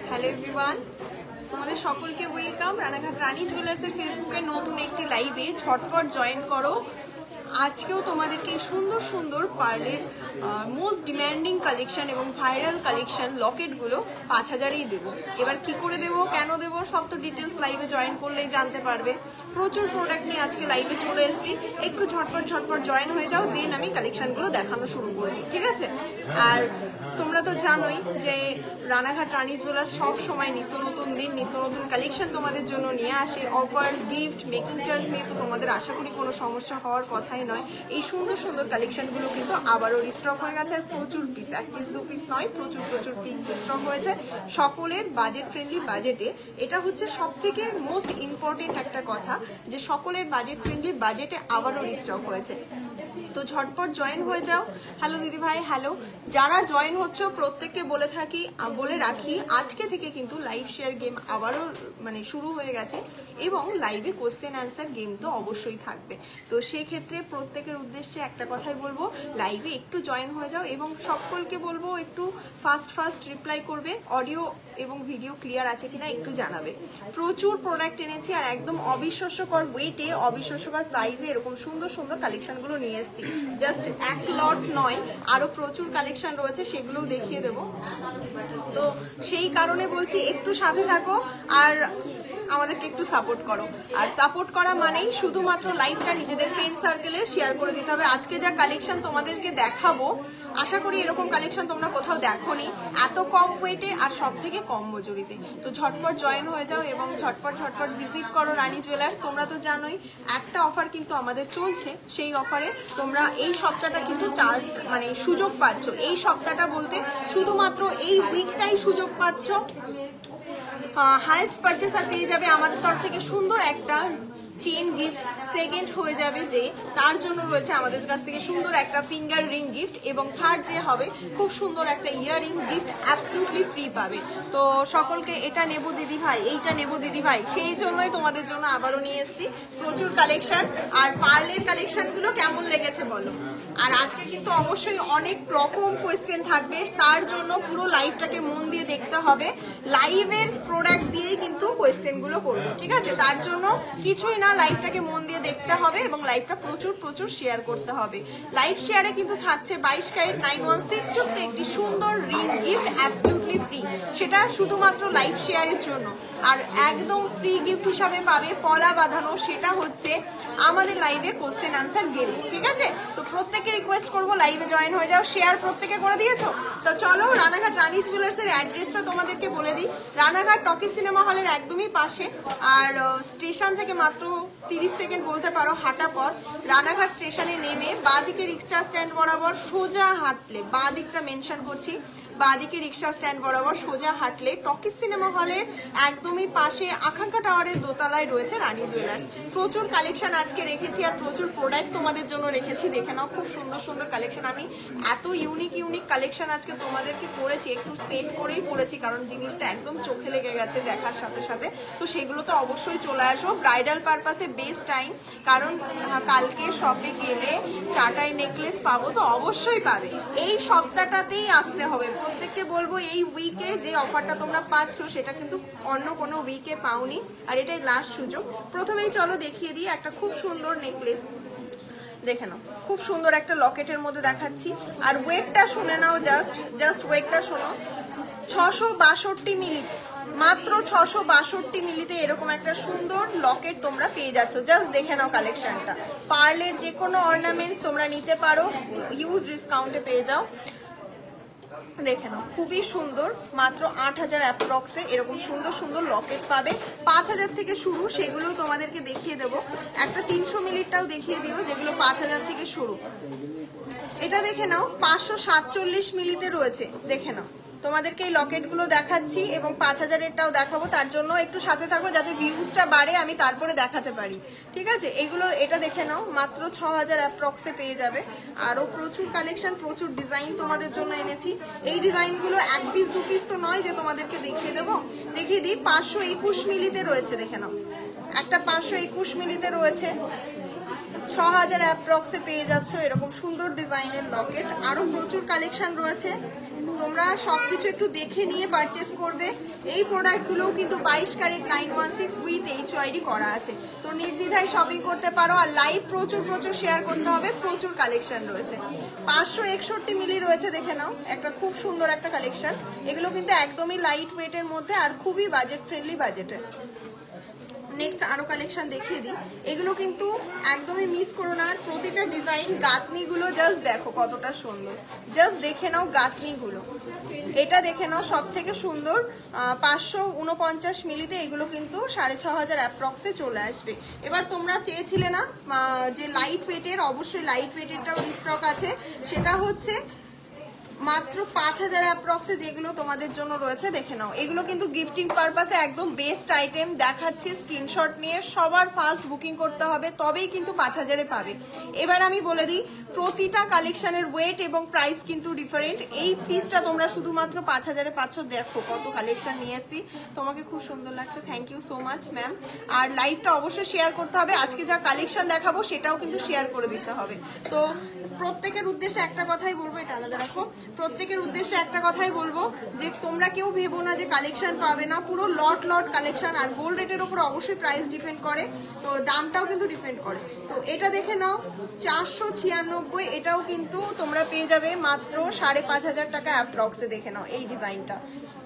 Hello everyone, তোমাদের সকলকে welcome Ranaghat রানী জুয়েলার্সের ফেসবুকে নতুন একটি লাইভে। ঝটপট জয়েন করো। আজকেও তোমাদেরকে সুন্দর সুন্দর পার্লের মোস্ট ডিম্যান্ডিং কালেকশন এবং ভাইরাল কালেকশন লকেটগুলো 5000-এই দেবো। এবার কি করে দেবো, কেন দেবো, সব তো ডিটেলস লাইভে জয়েন করলেই জানতে পারবে। প্রচুর প্রোডাক্ট নিয়ে আজকে লাইভে চলে এসেছি। একটু ঝটপট জয়েন হয়ে যাও, দেন আমি কালেকশনগুলো দেখানো শুরু করবো, ঠিক আছে? আর তোমরা তো জানোই যে রানাঘাট রানী জুয়েলার্স সব সময় নিত্য নতুন দিন নিত্য নতুন কালেকশন তোমাদের জন্য নিয়ে আসে। অফার, গিফট, মেকিং চার্জ নিয়ে তো তোমাদের আশা করি কোনো সমস্যা হওয়ার কথাই নয়। এই সুন্দর সুন্দর কালেকশনগুলো কিন্তু আবারও রিস্টক হয়ে গেছে। আর প্রচুর পিস, এক পিস দু পিস নয়, প্রচুর পিস রিস্টক হয়েছে সকলের বাজেট ফ্রেন্ডলি বাজেটে। এটা হচ্ছে সব থেকে মোস্ট ইম্পর্টেন্ট একটা কথা যে সকলের বাজেট ফ্রেন্ডলি বাজেটে আবারও রিস্টক হয়েছে। তো ঝটপট জয়েন হয়ে যাও। হ্যালো দিদি ভাই, হ্যালো। যারা জয়েন হচ্ছে প্রত্যেককে বলে রাখি আজকে থেকে কিন্তু লাইভ শেয়ার গেম আবারও শুরু হয়ে গেছে এবং লাইভে কোশ্চেন অ্যান্সার গেম তো অবশ্যই থাকবে। তো সেক্ষেত্রে প্রত্যেকের উদ্দেশ্যে একটা কথাই বলবো, লাইভে একটু জয়েন হয়ে যাও এবং সকলকে বলবো একটু ফাস্ট রিপ্লাই করবে। অডিও এবং ভিডিও ক্লিয়ার আছে কিনা একটু জানাবে। প্রচুর প্রোডাক্ট এনেছি আর একদম অবিশ্বাস্যকর ওয়েটে, অবিশ্বাস্যকর প্রাইসে এরকম সুন্দর সুন্দর কালেকশনগুলো নিয়ে এসেছি। জাস্ট এক লট নয়, আরো প্রচুর কালেকশন রয়েছে, সেগুলোও দেখিয়ে দেবো। তো সেই কারণে বলছি একটু সাথে থাকো আর আমাদেরকে একটু সাপোর্ট করো। আর সাপোর্ট করা মানেই শুধুমাত্র লাইভটা নিজেদের ফ্রেন্ড সার্কেলে শেয়ার করে দিতে হবে। আজকে যা কালেকশন তোমাদেরকে দেখাবো, আশা করি এরকম কালেকশন তোমরা কোথাও দেখোনি, এত কম ওয়েটে আর সব থেকে কম মজুরিতে। তো ঝটপট জয়েন হয়ে যাও এবং ঝটপট ভিজিট করো রানী জুয়েলার্স। তোমরা তো জানোই একটা অফার কিন্তু আমাদের চলছে, সেই অফারে তোমরা এই সপ্তাহটা কিন্তু সুযোগ পাচ্ছ। এই সপ্তাহটা বলতে শুধুমাত্র এই উইকটাই সুযোগ পাচ্ছ। হাইয়েস্ট পারচেসার পেয়ে যাবে আমাদের তরফ থেকে সুন্দর একটা চেন গিফট। সেকেন্ড হয়ে যাবে যে তার জন্য রয়েছে আমাদের কাছ থেকে সুন্দর একটা ফিঙ্গার রিং গিফট এবং থার্ড যে হবে খুব সুন্দর একটা ইয়াররিং গিফট অ্যাবসলিউটলি ফ্রি পাবে। তো সকলকে এটা নেব দিদি ভাই, এইটা নেব দিদি ভাই, সেই জন্যই তোমাদের জন্য আবারও নিয়ে এসেছি প্রচুর কালেকশন। আর পার্লের কালেকশনগুলো কেমন লেগেছে বলো। আর আজকে কিন্তু অবশ্যই অনেক রকম কোয়েশ্চেন থাকবে, তার জন্য পুরো লাইভটাকে মন দিয়ে দেখতে হবে। লাইভের প্রোডাক্ট দিয়েই কিন্তু কোয়েশ্চেনগুলো করবো, ঠিক আছে? তার জন্য কিছুই না, লাইভটাকে মন দিয়ে দেখতে হবে এবং লাইভটা প্রচুর শেয়ার করতে হবে। লাইভ শেয়ারে কিন্তু থাকছে 22 ক্যারেট 916 ছোট্ট একটি সুন্দর রিং গিফট অ্যাবসলিউটলি ফ্রি, সেটা শুধুমাত্র লাইভ শেয়ারের জন্য। আর একদম ফ্রি গিফট হিসাবে পাবে পলা বাঁধানো, সেটা হচ্ছে আমাদের লাইভে কোশ্চেন আনসার গেম, ঠিক আছে? তো প্রত্যেককে রিকোয়েস্ট করবো লাইভে জয়েন হয়ে যাও। শেয়ার প্রত্যেকে করে দিয়েছো তো চলো রানাঘাট রানী জুয়েলার্সের অ্যাড্রেসটা তোমাদেরকে বলে দিই। রানাঘাট টকি সিনেমা হলের একদমই পাশে, আর স্টেশন থেকে মাত্র 30 সেকেন্ড বলতে পারো হাঁটা পথ। রানাঘাট স্টেশনে নেমে বাঁদিকে রিক্সা স্ট্যান্ড বরাবর সোজা হাঁটলে, বাঁদিকটা মেনশন করছি, বাঁদিকে রিক্সা স্ট্যান্ড বরাবর সোজা হাঁটলে টকি সিনেমা হলের একদমই পাশে আকাঙ্ক্ষা টাওয়ারের দোতলায় রয়েছে রানী জুয়েলার্স। প্রচুর কালেকশন আজকে রেখেছি আর প্রচুর প্রোডাক্ট তোমাদের জন্য রেখেছি, দেখে নাও খুব সুন্দর কালেকশন। আমি এত ইউনিক কালেকশন আজকে তোমাদেরকে করেছি, একটু সেট করেই করেছি কারণ জিনিসটা একদম চোখে লেগে গেছে দেখার সাথে সাথে। তো সেগুলো তো অবশ্যই চলে আসো। ব্রাইডাল পারপাসে বেস্ট টাইম, কারণ কালকে শপে গেলে চাটাই নেকলেস পাবো, তো অবশ্যই পাবে। এই সপ্তাহটাতেই আসতে হবে। প্রত্যেককে বলবো এই উইকে যে অফারটা তোমরা পাচ্ছ সেটা কিন্তু অন্য কোনো উইকে পাওনি, আর এটাই লাস্ট সুযোগ। প্রথমেই চলো দেখিয়ে দিই একটা খুব সুন্দর নেকলেস, দেখে নাও খুব সুন্দর একটা লকেটের মধ্যে দেখাচ্ছি। আর ওয়েটটা শুনে নাও, জাস্ট ওয়েটটা শোনো, 662 মিলি, মাত্র 662 মিলিতে এরকম একটা সুন্দর লকেট তোমরা পেয়ে যাচ্ছ। জাস্ট দেখে নাও কালেকশনটা। পার্লের যে কোনো অর্নামেন্টস তোমরা নিতে পারো, হিউজ ডিসকাউন্টে পেয়ে যাও। দেখে নাও খুবই সুন্দর, মাত্র 8000 অ্যাপ্রক্সে এরকম সুন্দর লকেট পাবে। 5000 থেকে শুরু, সেগুলো তোমাদেরকে দেখিয়ে দেবো। একটা 300 মিলিটাও দেখিয়ে দিও, যেগুলো 5000 থেকে শুরু। এটা দেখে নাও 547 মিলিতে রয়েছে, দেখে নাও। তোমাদেরকে এই লকেটগুলো দেখাচ্ছি এবং 5000-এরটাও দেখাবো, তার জন্য একটু সাথে থাকো যাতে ভিউজটা বাড়ে, আমি তারপরে দেখাতে পারি, ঠিক আছে? এগুলো এটা দেখে নাও মাত্র 6000 অ্যাপ্রক্সে পেয়ে যাবে। আরও প্রচুর কালেকশন, প্রচুর ডিজাইন তোমাদের জন্য এনেছি। এই ডিজাইনগুলো এক পিস দু পিস তো নয় যে তোমাদেরকে দেখিয়ে দেবো, দেখিয়ে দিই। 521 মিলিতে রয়েছে, দেখে নাও একটা 521 মিলিতে রয়েছে, 6000 অ্যাপ্রক্সে পেয়ে যাচ্ছ এরকম সুন্দর ডিজাইনের লকেট। আরো প্রচুর কালেকশন রয়েছে, তোমরা সবকিছু একটু দেখে নিয়ে পারচেস করবে। এই প্রোডাক্টগুলোও কিন্তু 22 ক্যারেট 916 উইথ HYD করা আছে, তো নির্দ্বিধায় শপিং করতে পারো। আর লাইভ প্রচুর শেয়ার করতে হবে, প্রচুর কালেকশন রয়েছে। 561 মিলি রয়েছে, দেখে নাও, একটা খুব সুন্দর একটা কালেকশন। এগুলো কিন্তু একদমই লাইট ওয়েটের মধ্যে আর খুবই বাজেট ফ্রেন্ডলি বাজেটে। নেক্সট আরো কালেকশন দেখিয়ে দিই, এগুলো কিন্তু একদমই মিস করো না। আর প্রতিটা ডিজাইন গাঁথনিগুলো জাস্ট দেখো কতটা সুন্দর, জাস্ট দেখে নাও গাঁথনিগুলো। এটা দেখে নাও সব থেকে সুন্দর 549 মিলিতে, এগুলো কিন্তু 6500 অ্যাপ্রক্সে চলে আসবে। এবার তোমরা চেয়েছিলে না যে লাইট ওয়েটের, অবশ্যই লাইট ওয়েটেরটাও স্টক আছে, সেটা হচ্ছে মাত্র 5000 অ্যাপ্রক্সে যেগুলো তোমাদের জন্য রয়েছে, দেখে নাও। এগুলো কিন্তু গিফটিং পারপাসে একদম বেস্ট আইটেম, দেখাচ্ছি স্ক্রিনশট নিয়ে। সবার ফার্স্ট বুকিং করতে হবে, তবেই কিন্তু 5000-এ পাবে। এবার আমি বলে দিই, প্রতিটা কালেকশনের ওয়েট এবং প্রাইস কিন্তু ডিফারেন্ট। এই পিসটা তোমরা শুধুমাত্র 5000-এ পাচ্ছ। দেখো কত কালেকশন নিয়ে এসেছি, তোমাকে খুব সুন্দর লাগছে, thank you so much ma'am. আর লাইভটা অবশ্যই শেয়ার করতে হবে, আজকে যা কালেকশন দেখাবো সেটাও কিন্তু শেয়ার করে দিতে হবে। তো প্রত্যেকের উদ্দেশ্যে একটা কথাই বলবো, এটা আলাদা রাখো, প্রত্যেকের উদ্দেশ্যে একটা কথাই বলবো যে তোমরা কেউ ভেবো না যে কালেকশন পাবে না, পুরো লট কালেকশন। আর গোল্ড রেটের উপর অবশ্যই প্রাইস ডিপেন্ড করে, তো দামটাও কিন্তু ডিপেন্ড করে। তো এটা দেখে নাও 496, এটাও কিন্তু তোমরা পেয়ে যাবে মাত্র 5500 টাকা অ্যাপ্রক্সে। দেখে নাও এই ডিজাইনটা,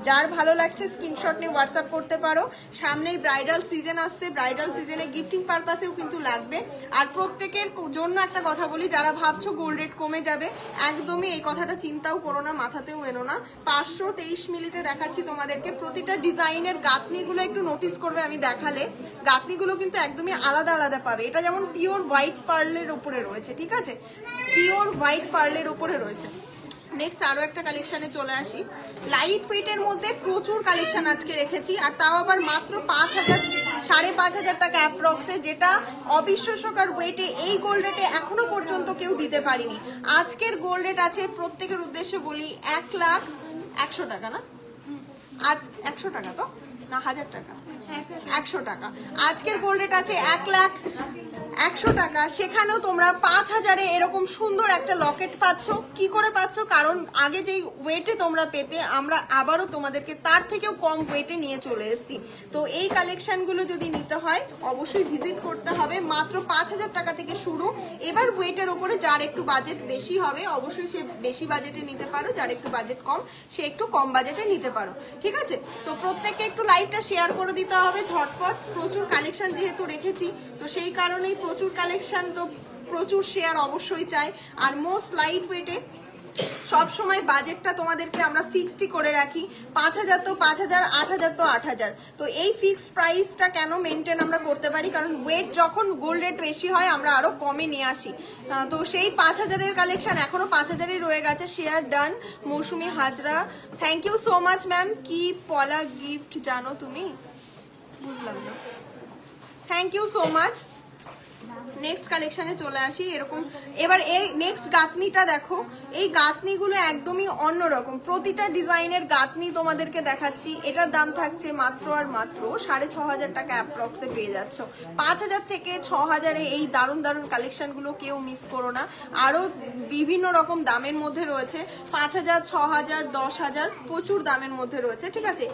যার ভালো লাগছে স্ক্রিনশট নিয়ে হোয়াটসঅ্যাপ করতে পারো। সামনেই ব্রাইডাল সিজন আসছে, ব্রাইডাল সিজনে গিফটিং পারপাসেও কিন্তু লাগবে। আর প্রত্যেকের জন্য একটা কথা বলি, যারা ভাবছো গোল্ড রেট কমে যাবে, একদমই এই কথাটা চিন্তাও করো না, মাথাতেও এনো না। 523 মিলিতে দেখাচ্ছি তোমাদেরকে। প্রতিটা ডিজাইনের গাঁথনিগুলো একটু নোটিস করবে, আমি দেখালে গাঁথনিগুলো কিন্তু একদমই আলাদা পাবে। এটা যেমন পিওর হোয়াইট পার্লের উপরে রয়েছে, ঠিক আছে, পিওর হোয়াইট পার্লের উপরে রয়েছে। নেক্সট আরো একটা কালেকশনে চলে আসি। লাইট ওয়েটের মধ্যে প্রচুর কালেকশন আজকে রেখেছি, আর তাও আবার মাত্র 5500 টাকা অ্যাপ্রক্সে, যেটা অবিশ্বাস্যকর ওয়েটে এই গোল্ড রেটে এখনো পর্যন্ত কেউ দিতে পারিনি। আজকের গোল্ড রেট আছে, প্রত্যেকের উদ্দেশ্যে বলি, 1,01,000 টাকা না, আজ 100 টাকা তো না, 1000 টাকা, 100 টাকা। আজকের গোল্ড রেট আছে 1,01,000 টাকা। সেখানেও তোমরা 5000-এ এরকম সুন্দর একটা লকেট পাচ্ছ। কি করে পাচ্ছ? কারণ আগে যেই ওয়েটে তোমরা পেতে, আমরা আবারও তোমাদেরকে তার থেকেও কম ওয়েটে নিয়ে চলে এসেছি। তো এই কালেকশনগুলো যদি নিতে হয় অবশ্যই ভিজিট করতে হবে। মাত্র 5000 টাকা থেকে শুরু। এবার ওয়েটের ওপরে যার একটু বাজেট বেশি হবে অবশ্যই সে বেশি বাজেটে নিতে পারো, যার একটু বাজেট কম সে একটু কম বাজেটে নিতে পারো, ঠিক আছে। তো প্রত্যেককে একটু লাইভটা শেয়ার করে দিতে হবে ঝটপট। প্রচুর কালেকশন যেহেতু রেখেছি, তো সেই কারণেই প্রচুর কালেকশন, তো প্রচুর শেয়ার অবশ্যই চাই। আর মোস্ট লাইট ওয়েটে সব সময় বাজেটটা তোমাদেরকে আমরা ফিক্সডই করে রাখি। 5000 তো 5000, 8000 তো 8000। তো এই ফিক্সড প্রাইসটা কেন মেনটেন আমরা করতে পারি? কারণ ওয়েট যখন গোল্ড রেট বেশি হয় আমরা আরো কমে নিয়ে আসি। তো সেই 5000-এর কালেকশন এখনো 5000-ই রয়ে গেছে। Share done. Mousumi Hazra, thank you so much ma'am. কি পলা গিফট জানো তুমি? বুঝলাম না, thank you so much. Next কালেকশনে চলে আসি। এরকম এবার এই নেক্সট গাঁথনিটা দেখো, এই গাঁথনিগুলো একদমই অন্যরকম। প্রতিটা ডিজাইনের গাঁথনি তোমাদেরকে দেখাচ্ছি। এটার দাম থাকছে মাত্র আর মাত্র 6500 টাকা অ্যাপ্রক্সে পেয়ে যাচ্ছ। 5000 থেকে 6000-এ এই দারুণ কালেকশনগুলো কেউ মিস করো না। আরো বিভিন্ন রকম দামের মধ্যে রয়েছে, 5000, 6000, 10000, প্রচুর দামের মধ্যে রয়েছে, ঠিক আছে।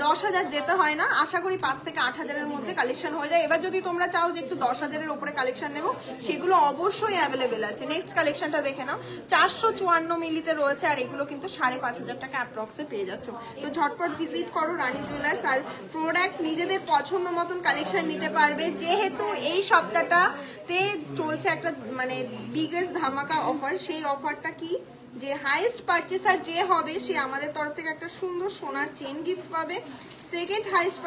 10000 যেতে হয় না, আশা করি 5 থেকে 8000-এর মধ্যে কালেকশন হয়ে যায়। এবার যদি তোমরা চাও যে একটু 10000-এর উপরে কালেকশন নেব, সেগুলো অবশ্যই অ্যাভেলেবেল আছে। নেক্সট কালেকশনটা দেখে নাও, 454 মিলিতে রয়েছে, আর এগুলো কিন্তু 5500 টাকা অ্যাপ্রক্সে পেয়ে যাচ্ছ। তো ঝটপট ভিজিট করো রানী জুয়েলার্স, আর প্রোডাক্ট নিজেদের পছন্দ মতন কালেকশন নিতে পারবে। যেহেতু এই সপ্তাহটাতে চলছে একটা মানে বিগেস্ট ধামাকা অফার, সেই অফারটা কি, যে হাইয়েস্ট পারচেসার যে হবে সে আমাদের তরফ থেকে একটা সুন্দর সোনার চেন গিফট পাবে। সেকেন্ড হাইয়েস্ট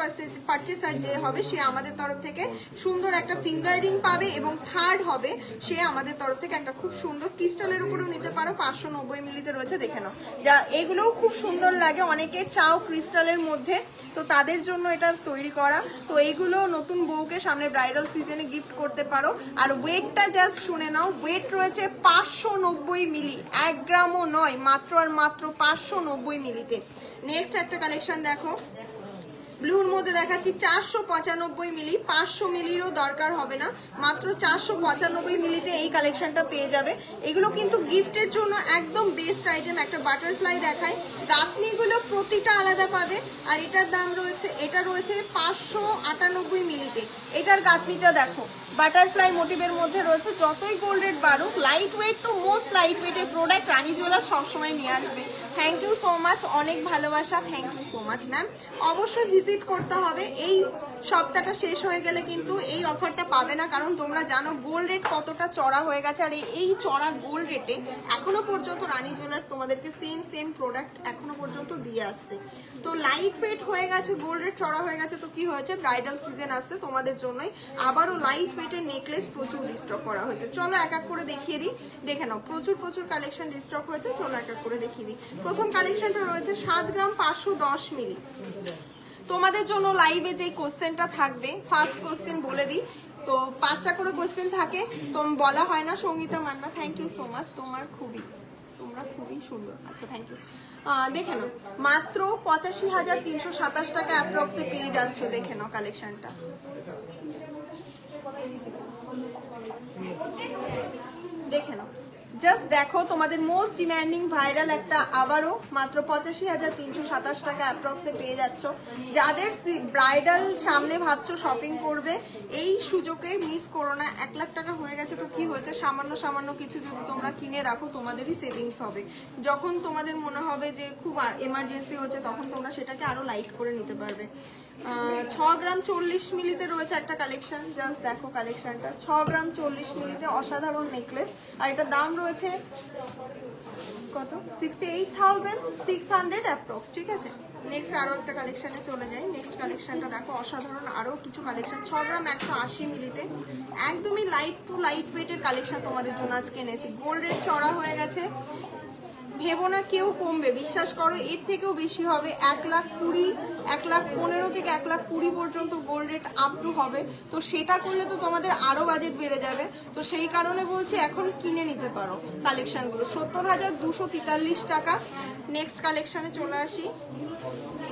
পারচেসার যে হবে সে আমাদের তরফ থেকে সুন্দর একটা ফিঙ্গার রিং পাবে, এবং থার্ড হবে সে আমাদের তরফ থেকে একটা খুব সুন্দর ক্রিস্টালের উপরেও নিতে পারো। 590 মিলিতে রয়েছে, দেখে নাও। যা এগুলোও খুব সুন্দর লাগে, অনেকে চাও ক্রিস্টালের মধ্যে, তো তাদের জন্য এটা তৈরি করা। তো এইগুলো নতুন বউকে সামনে ব্রাইডাল সিজনে গিফট করতে পারো। আর ওয়েটটা জাস্ট শুনে নাও, ওয়েট রয়েছে 590 মিলি, 1 গ্রামও নয়, মাত্র আর মাত্র 590 মিলিতে। নেক্সট একটা কালেকশন দেখো, ব্লুর মধ্যে দেখাচ্ছি 495 মিলি, 500 মিলিরও দরকার হবে না, মাত্র 495 মিলিতে এই কালেকশনটা পেয়ে যাবে। এগুলো কিন্তু গিফটের জন্য একদম বেস্ট আইটেম। একটা বাটারফ্লাই দেখায়, গাঁথনিগুলো প্রতিটা আলাদা পাবে। আর এটার দাম রয়েছে, এটা রয়েছে 598 মিলিতে। এটার গাঁথনিটা দেখো, বাটারফ্লাই মোটিভের মধ্যে রয়েছে। যতই গোল্ড রেট বাড়ুক, light weight to most light ওয়েটের প্রোডাক্ট রানী জুয়েলার্স সবসময় নিয়ে আসবে। থ্যাংক ইউ সো মাচ, অনেক ভালোবাসা, thank you so much ma'am. অবশ্যই ভিজিট করতে হবে। এই সপ্তাহটা শেষ হয়ে গেলে কিন্তু এই অফারটা পাবে না, কারণ তোমরা জানো গোল্ড রেট কতটা চড়া হয়ে গেছে। আর এই চড়া গোল্ড রেটে এখনো পর্যন্ত রানী জুয়েলার্স তোমাদেরকে সেম প্রোডাক্ট এখনো পর্যন্ত দিয়ে আসছে। তো লাইট ওয়েট হয়ে গেছে, গোল্ড রেট চড়া হয়ে গেছে, তো কি হয়েছে, ব্রাইডাল সিজন আসছে তোমাদের জন্যই আবারও লাইট ওয়েটের নেকলেস প্রচুর রিস্টক করা হয়েছে। চলো এক এক করে দেখিয়ে দিই, দেখে নাও। প্রচুর কালেকশন রিস্টক হয়েছে, চলো এক এক করে দেখিয়ে দিই। প্রথম কালেকশনটা রয়েছে 7 গ্রাম 510 মিলি। তোমাদের জন্য লাইভে যে কোশ্চেনটা থাকবে, ফার্স্ট কোশ্চেন বলে দিই, তো 5টা করে কোশ্চেন থাকে, তো বলা হয় না। Sangita Manna, thank you so much, তোমরা খুবই সুন্দর। আচ্ছা, থ্যাংক ইউ। দেখে নাও, মাত্র 85,327 টাকা অ্যাপ্রক্সে পেয়ে যাচ্ছ। দেখে নাও কালেকশনটা, দেখে নাও, জাস্ট দেখো। তোমাদের মোস্ট ডিম্যান্ডিং ভাইরাল একটা আবারও মাত্র 85,327 টাকা অ্যাপ্রক্সে পেয়ে যাচ্ছ। যাদের ব্রাইডাল সামনে ভাবছো শপিং করবে, এই সুযোগে মিস করো না। 1 লাখ টাকা হয়ে গেছে, তো কি হয়েছে, সামান্য কিছু যদি তোমরা কিনে রাখো তোমাদেরই সেভিংস হবে। যখন তোমাদের মনে হবে যে খুব এমার্জেন্সি হচ্ছে, তখন তোমরা সেটাকে আরো লাইট করে নিতে পারবে। 6 গ্রাম 40 মিলিতে রয়েছে একটা কালেকশন, জাস্ট দেখো কালেকশনটা। 6 গ্রাম 40 মিলিতে অসাধারণ নেকলেস, আর এটার দাম রয়েছে কত, 68,600 অ্যাপ্রক্স। ঠিক আছে, নেক্সট আরো একটা কালেকশনে চলে যাই। নেক্সট কালেকশনটা দেখো, অসাধারণ আরো কিছু কালেকশন। 6 গ্রাম 180 মিলিতে একদমই লাইট টু লাইট ওয়েটের কালেকশন তোমাদের জন্য আজকে এনেছি। গোল্ড রেট চড়া হয়ে গেছে, ভেবো না কেউ কমবে, বিশ্বাস করো এর থেকেও বেশি হবে। 1,20,000, 1,15,000 থেকে 1,20,000 পর্যন্ত গোল্ড রেট আপ টু হবে। তো সেটা করলে তো তোমাদের আরো বাজেট বেড়ে যাবে। তো সেই কারণে বলছি এখন কিনে নিতে পারো কালেকশনগুলো। 70,243 টাকা। নেক্সট কালেকশনে চলে আসি।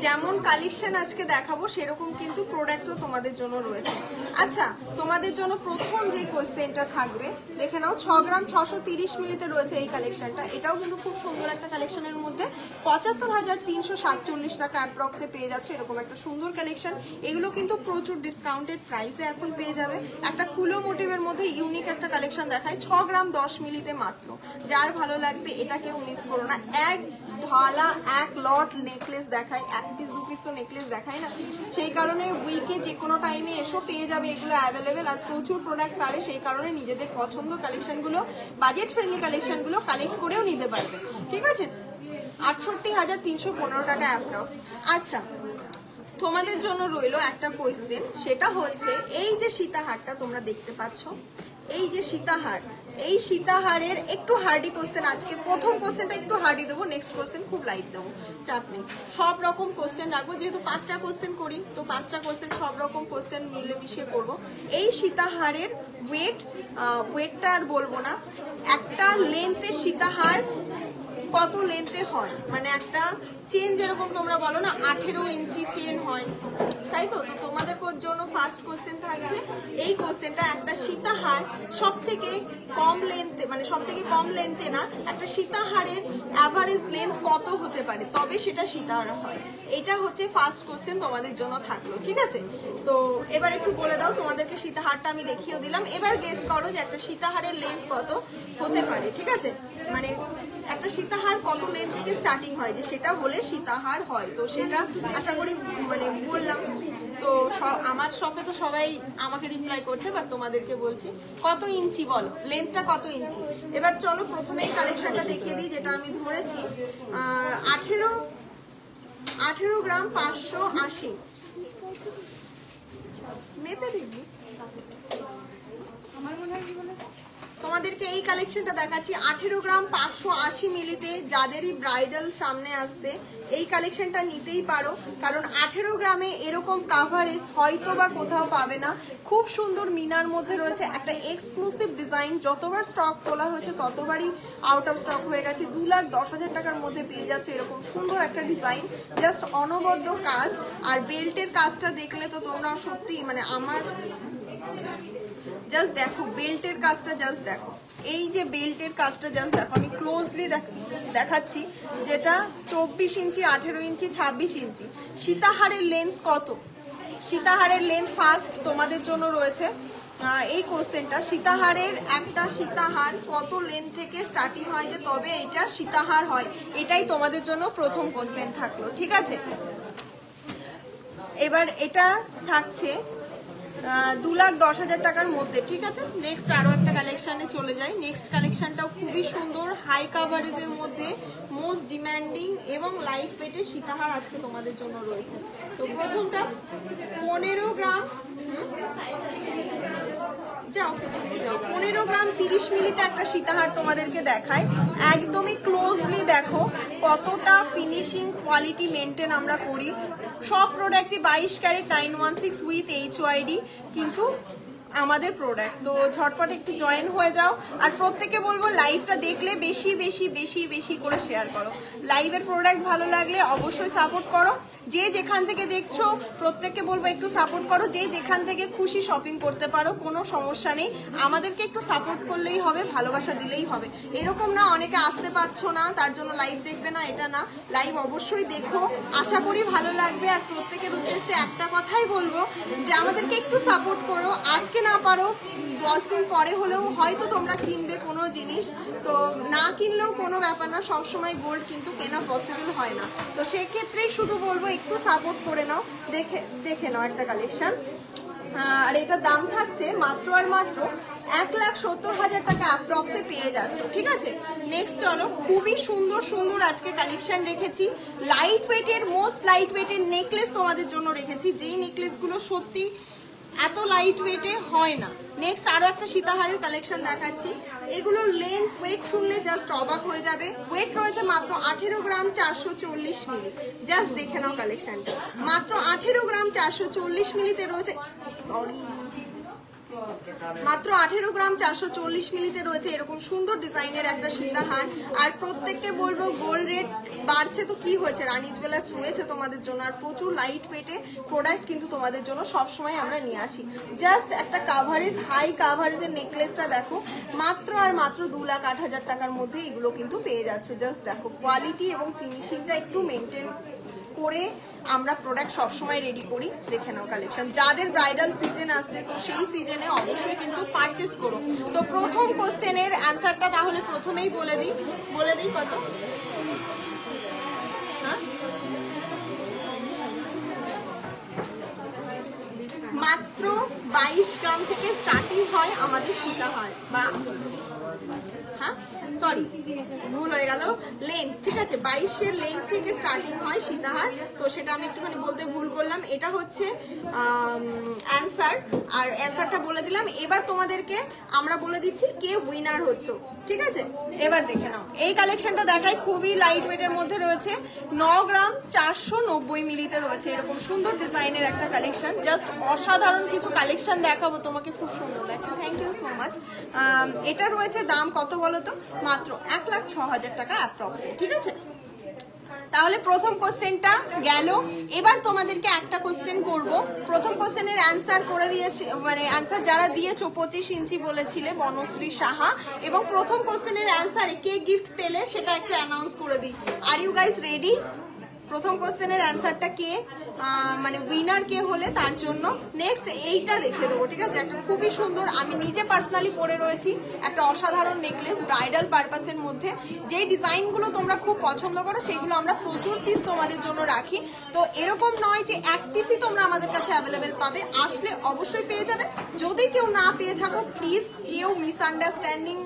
যেমন কালেকশন আজকে দেখাবো সেরকম কিন্তু প্রোডাক্টও তোমাদের জন্য রয়েছে। আচ্ছা, তোমাদের জন্য প্রথম যে কোশ্চেনটা থাকবে দেখে নাও। 6 গ্রাম 630 মিলিতে রয়েছে এই কালেকশনটা। এটাও কিন্তু খুব সুন্দর একটা কালেকশনের মধ্যে 75,347 টাকা অ্যাপ্রক্সে পেয়ে যাচ্ছে। এরকম একটা সুন্দর কালেকশন, এগুলো কিন্তু প্রচুর ডিসকাউন্টেড প্রাইসে এখন পেয়ে যাবে। একটা কুলো মোটিভের মধ্যে ইউনিক একটা কালেকশন দেখায় 6 গ্রাম 10 মিলিতে মাত্র। যার ভালো লাগবে এটা কেউ মিস করো না। এক ঢালা এক লট নেকলেস দেখায়, 1 পিস 2 পিস তো নেকলেস দেখায় না, সেই কারণে উইকে যে কোনো টাইমে এসো পেয়ে যাবে এগুলো অ্যাভেলেবেল। আর প্রচুর প্রোডাক্ট পাবে, সেই কারণে নিজেদের পছন্দ কালেকশনগুলো, বাজেট ফ্রেন্ডলি কালেকশনগুলো কালেক্ট করেও নিতে পারবে। ঠিক আছে, 68,315 টাকা অ্যাপ্রক্স। আচ্ছা, তোমাদের জন্য রইলো একটা কোয়েশ্চেন, সেটা হচ্ছে এই যে সীতাহারটা তোমরা দেখতে পাচ্ছ, এই যে সীতাহার, এই সীতাহারের একটু হার্ডি কোশ্চেন আজকে। প্রথম কোশ্চেনটা একটু হার্ডি দেবো, নেক্সট কোশ্চেন খুব লাইট দেবো, চাপ নেই। সব রকম কোশ্চেন রাখবো, যেহেতু 5টা কোশ্চেন করি, তো 5টা কোশ্চেন সব রকম কোশ্চেন মিলে মিশিয়ে করবো। এই সীতাহারের ওয়েটটা আর বলবো না। একটা লেন্থে সীতাহার কত লেন্থে হয়, মানে একটা চেন যেরকম তোমরা বলো না 18 ইঞ্চি চেন হয়, তাই তো। তো তোমাদের জন্য ফার্স্ট কোশ্চেন থাকছে এই কোশ্চেনটা, একটা সীতাহার সব থেকে কম লেন্থে, মানে সব থেকে কম লেন্থে না, একটা সীতাহারের অ্যাভারেজ লেন্থ কত হতে পারে, তবে সেটা সীতাহার হয়। এটা হচ্ছে ফার্স্ট কোশ্চেন তোমাদের জন্য থাকলো। ঠিক আছে, তো এবার একটু বলে দাও, তোমাদেরকে সীতাহারটা আমি দেখিয়ে দিলাম, এবার গেস করো যে একটা সীতাহারের লেন্থ কত হতে পারে। ঠিক আছে, মানে একটা সীতাহার কত লেন্থ থেকে স্টার্টিং হয়, যে সেটা হলে সীতাহার হয়। তো সেটা আশা করি মানে বললাম। তো আমার শপে তো সবাই আমাকে রিপ্লাই করছে, বাট তোমাদেরকে বলছি কত ইঞ্চি বলো, লেন্থটা কত ইঞ্চি। এবার চলো প্রথমেই কালেকশনটা দেখিয়ে দিই, যেটা আমি ধরেছি 18 গ্রাম 580 মেপে দিবি। আমার মনে হয় কি বলে তোমাদেরকে এই কালেকশনটা দেখাচ্ছি 18 গ্রাম 580 মিলিতে। যাদেরই ব্রাইডাল সামনে আসছে এই কালেকশনটা নিতেই পারো, কারণ 18 গ্রামে এরকম কাভারেজ হয়তো বা কোথাও পাবে না। খুব সুন্দর মিনার মধ্যে রয়েছে, একটা এক্সক্লুসিভ ডিজাইন। যতবার স্টক তোলা হয়েছে ততবারই আউট অফ স্টক হয়ে গেছে। 2,10,000 টাকার মধ্যে পেয়ে যাচ্ছে এরকম সুন্দর একটা ডিজাইন, জাস্ট অনবদ্য কাজ। আর বেল্টের কাজটা দেখলে তো তোমরা সত্যি মানে আমার জাস্ট দেখো বেল্টের কাজটা, জাস্ট দেখো এই যে বেল্টের কাজটা জাস্ট দেখো। আমি ক্লোজলি দেখাচ্ছি, যেটা 24 ইঞ্চি, 18 ইঞ্চি, 26 ইঞ্চি। সীতাহারের লেন্থ কত? সীতাহারের লেন্থ ফার্স্ট তোমাদের জন্য রয়েছে এই কোশ্চেনটা। সীতাহারের একটা সীতাহার কত লেন্থ থেকে স্টার্টিং হয় যে তবে এটা সীতাহার হয়, এটাই তোমাদের জন্য প্রথম কোশ্চেন থাকলো, ঠিক আছে। এবার এটা থাকছে 2,10,000 টাকার মধ্যে, ঠিক আছে। নেক্সট আরো একটা কালেকশনে চলে যাই। নেক্সট কালেকশনটাও খুবই সুন্দর, হাই কাভারেজের মধ্যে মোস্ট ডিমান্ডিং এবং লাইট ওয়েটের সীতাহার আজকে তোমাদের জন্য রয়েছে। তো প্রথমটা 15 গ্রাম 15 গ্রাম 30 মিলিতে একটা সীতাহার তোমাদেরকে দেখায়। একদমই ক্লোজলি দেখো কতটা ফিনিশিং কোয়ালিটি মেনটেন আমরা করি। সব প্রোডাক্টই 22 ক্যারেট 916 উইথ HYD কিন্তু আমাদের প্রোডাক্ট। তো ঝটপট একটু জয়েন হয়ে যাও। আর প্রত্যেকে বলবো লাইভটা দেখলে বেশি বেশি বেশি বেশি করে শেয়ার করো। লাইভের প্রোডাক্ট ভালো লাগলে অবশ্যই সাপোর্ট করো। যে যেখান থেকে দেখছো প্রত্যেককে বলবো একটু সাপোর্ট করো। যে যেখান থেকে খুশি শপিং করতে পারো, কোনো সমস্যা নেই। আমাদেরকে একটু সাপোর্ট করলেই হবে, ভালোবাসা দিলেই হবে। এরকম না অনেকে আসতে পারছো না তার জন্য লাইভ দেখবে না, এটা না। লাইভ অবশ্যই দেখো, আশা করি ভালো লাগবে। আর প্রত্যেকের উদ্দেশ্যে একটা কথাই বলবো যে আমাদেরকে একটু সাপোর্ট করো। আজকে না পারো 10 দিন পরে হলেও হয়তো তোমরা কিনবে কোনো জিনিস, তো না কিনলেও কোনো ব্যাপার না। সবসময় গোল্ড কিন্তু কেনা পসিবল হয় না, তো সেক্ষেত্রেই শুধু বলবো একটু সাপোর্ট করে নাও। দেখে নাও একটা কালেকশন। আর এটার দাম থাকছে মাত্র আর মাত্র 1,70,000 টাকা অ্যাপ্রক্সে পেয়ে যাচ্ছে, ঠিক আছে। নেক্সট চলো, খুবই সুন্দর সুন্দর আজকে কালেকশন রেখেছি। লাইট ওয়েটের মোস্ট লাইট ওয়েটের নেকলেস তোমাদের জন্য রেখেছি, যেই নেকলেসগুলো সত্যি এত লাইট ওয়েটে হয় না। নেক্সট আরো একটা সীতাহারের কালেকশন দেখাচ্ছি। এগুলোর লেন্থ ওয়েট শুনলে জাস্ট অবাক হয়ে যাবে। ওয়েট রয়েছে মাত্র 18 গ্রাম 440 মিলি। জাস্ট দেখে নাও কালেকশনটা, মাত্র 18 গ্রাম 440 মিলিতে রয়েছে। সরি, মাত্র 18 গ্রাম 440 মিলিতে রয়েছে এরকম সুন্দর ডিজাইনের একটা সীতাহার। আর প্রত্যেককে বলবো গোল্ড রেট বাড়ছে তো কি হয়েছে, রানী জুয়েলার্স রয়েছে তোমাদের জন্য। আর প্রচুর লাইট ওয়েটে প্রোডাক্ট কিন্তু তোমাদের জন্য সবসময় আমরা নিয়ে আসি। জাস্ট একটা কাভারেজ, হাই কাভারেজের নেকলেসটা দেখো, মাত্র আর মাত্র 2,08,000 টাকার মধ্যে এগুলো কিন্তু পেয়ে যাচ্ছে। জাস্ট দেখো কোয়ালিটি এবং ফিনিশিংটা একটু মেনটেন করে আমরা প্রোডাক্ট সবসময় রেডি করি। দেখে নাও কালেকশন। যাদের ব্রাইডাল সিজন আসছে তো সেই সিজনে অবশ্যই কিন্তু পারচেস করো। তো প্রথম কোশ্চেনের অ্যান্সারটা তাহলে প্রথমেই বলে দিই কত? মাত্র 22 গ্রাম থেকে স্টার্টিং হয় আমাদের সীতাহার, বা হ্যাঁ সরি ভুল হয়ে গেল, লেন্থ, ঠিক আছে। 22-এর লেন্থ থেকে স্টার্টিং হয় সীতাহার, তো সেটা আমি একটুখানি বলতে ভুল করলাম। এটা হচ্ছে অ্যান্সার, আর অ্যান্সারটা বলে দিলাম। এবার তোমাদেরকে আমরা বলে দিচ্ছি কে উইনার হচ্ছে, ঠিক আছে। এবার দেখে নাও এই কালেকশনটা দেখাই, খুবই লাইট ওয়েটের মধ্যে রয়েছে। 9 গ্রাম 490 মিলিতে রয়েছে এরকম সুন্দর ডিজাইনের একটা কালেকশন। জাস্ট অসাধারণ কিছু কালেকশন দেখাবো তোমাকে, খুব সুন্দর লাগছে। Thank you so much. এটা রয়েছে দাম কত বলো তো? মাত্র 1,06,000 টাকা অ্যাপ্রক্স, ঠিক আছে। তাহলে প্রথম কোশ্চেনটা গেল। এবার তোমাদেরকে একটা কোশ্চেন করব। প্রথম কোশ্চেনের অ্যান্সার করে দিয়েছি, মানে অ্যান্সার যারা দিয়েছো 25 ইঞ্চি বলেছিলে বনশ্রী সাহা, এবং প্রথম কোশ্চেনের অ্যান্সারে কে গিফট পেলে সেটা একটু অ্যানাউন্স করে দিই। Are you guys ready? প্রথম কোশ্চেনের অ্যান্সারটা কে, মানে উইনার কে হলে তার জন্য নেক্সট এইটা দেখে দেবো, ঠিক আছে। একটা খুবই সুন্দর, আমি নিজে পার্সোনালি পরে রয়েছি, একটা অসাধারণ নেকলেস ব্রাইডাল পারপাসের মধ্যে। যে ডিজাইনগুলো তোমরা খুব পছন্দ করো সেগুলো আমরা প্রচুর পিস তোমাদের জন্য রাখি। তো এরকম নয় যে এক পিসই তোমরা আমাদের কাছে অ্যাভেলেবেল পাবে, আসলে অবশ্যই পেয়ে যাবে। যদি কেউ না পেয়ে থাকো প্লিজ কেউ মিসআন্ডারস্ট্যান্ডিং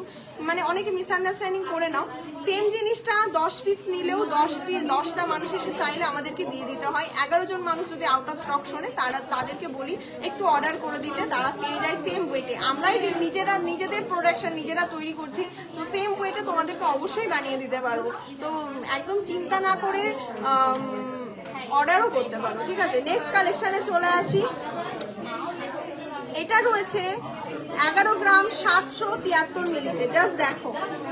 মানে অনেকে মিসআন্ডারস্ট্যান্ডিং করে নাও, সেম জিনিসটা 10 পিস নিলেও 10টা মানুষ এসে চাইলে আমাদেরকে দিয়ে দিতে হয়। 11 জন মানুষ যদি আউট অফ স্টক শোনে তাদেরকে বলি একটু অর্ডার করে দিতে, তারা পেয়ে যায় সেম ওয়েটে। আমরাই নিজেদের প্রোডাকশন নিজেরা তৈরি করছি, তো সেম ওয়েটে তোমাদেরকে অবশ্যই বানিয়ে দিতে পারবো। তো একদম চিন্তা না করে অর্ডারও করতে পারো, ঠিক আছে। নেক্সট কালেকশনে চলে আসি। এটা রয়েছে 11 গ্রাম 773 মিলিতে। জাস্ট দেখো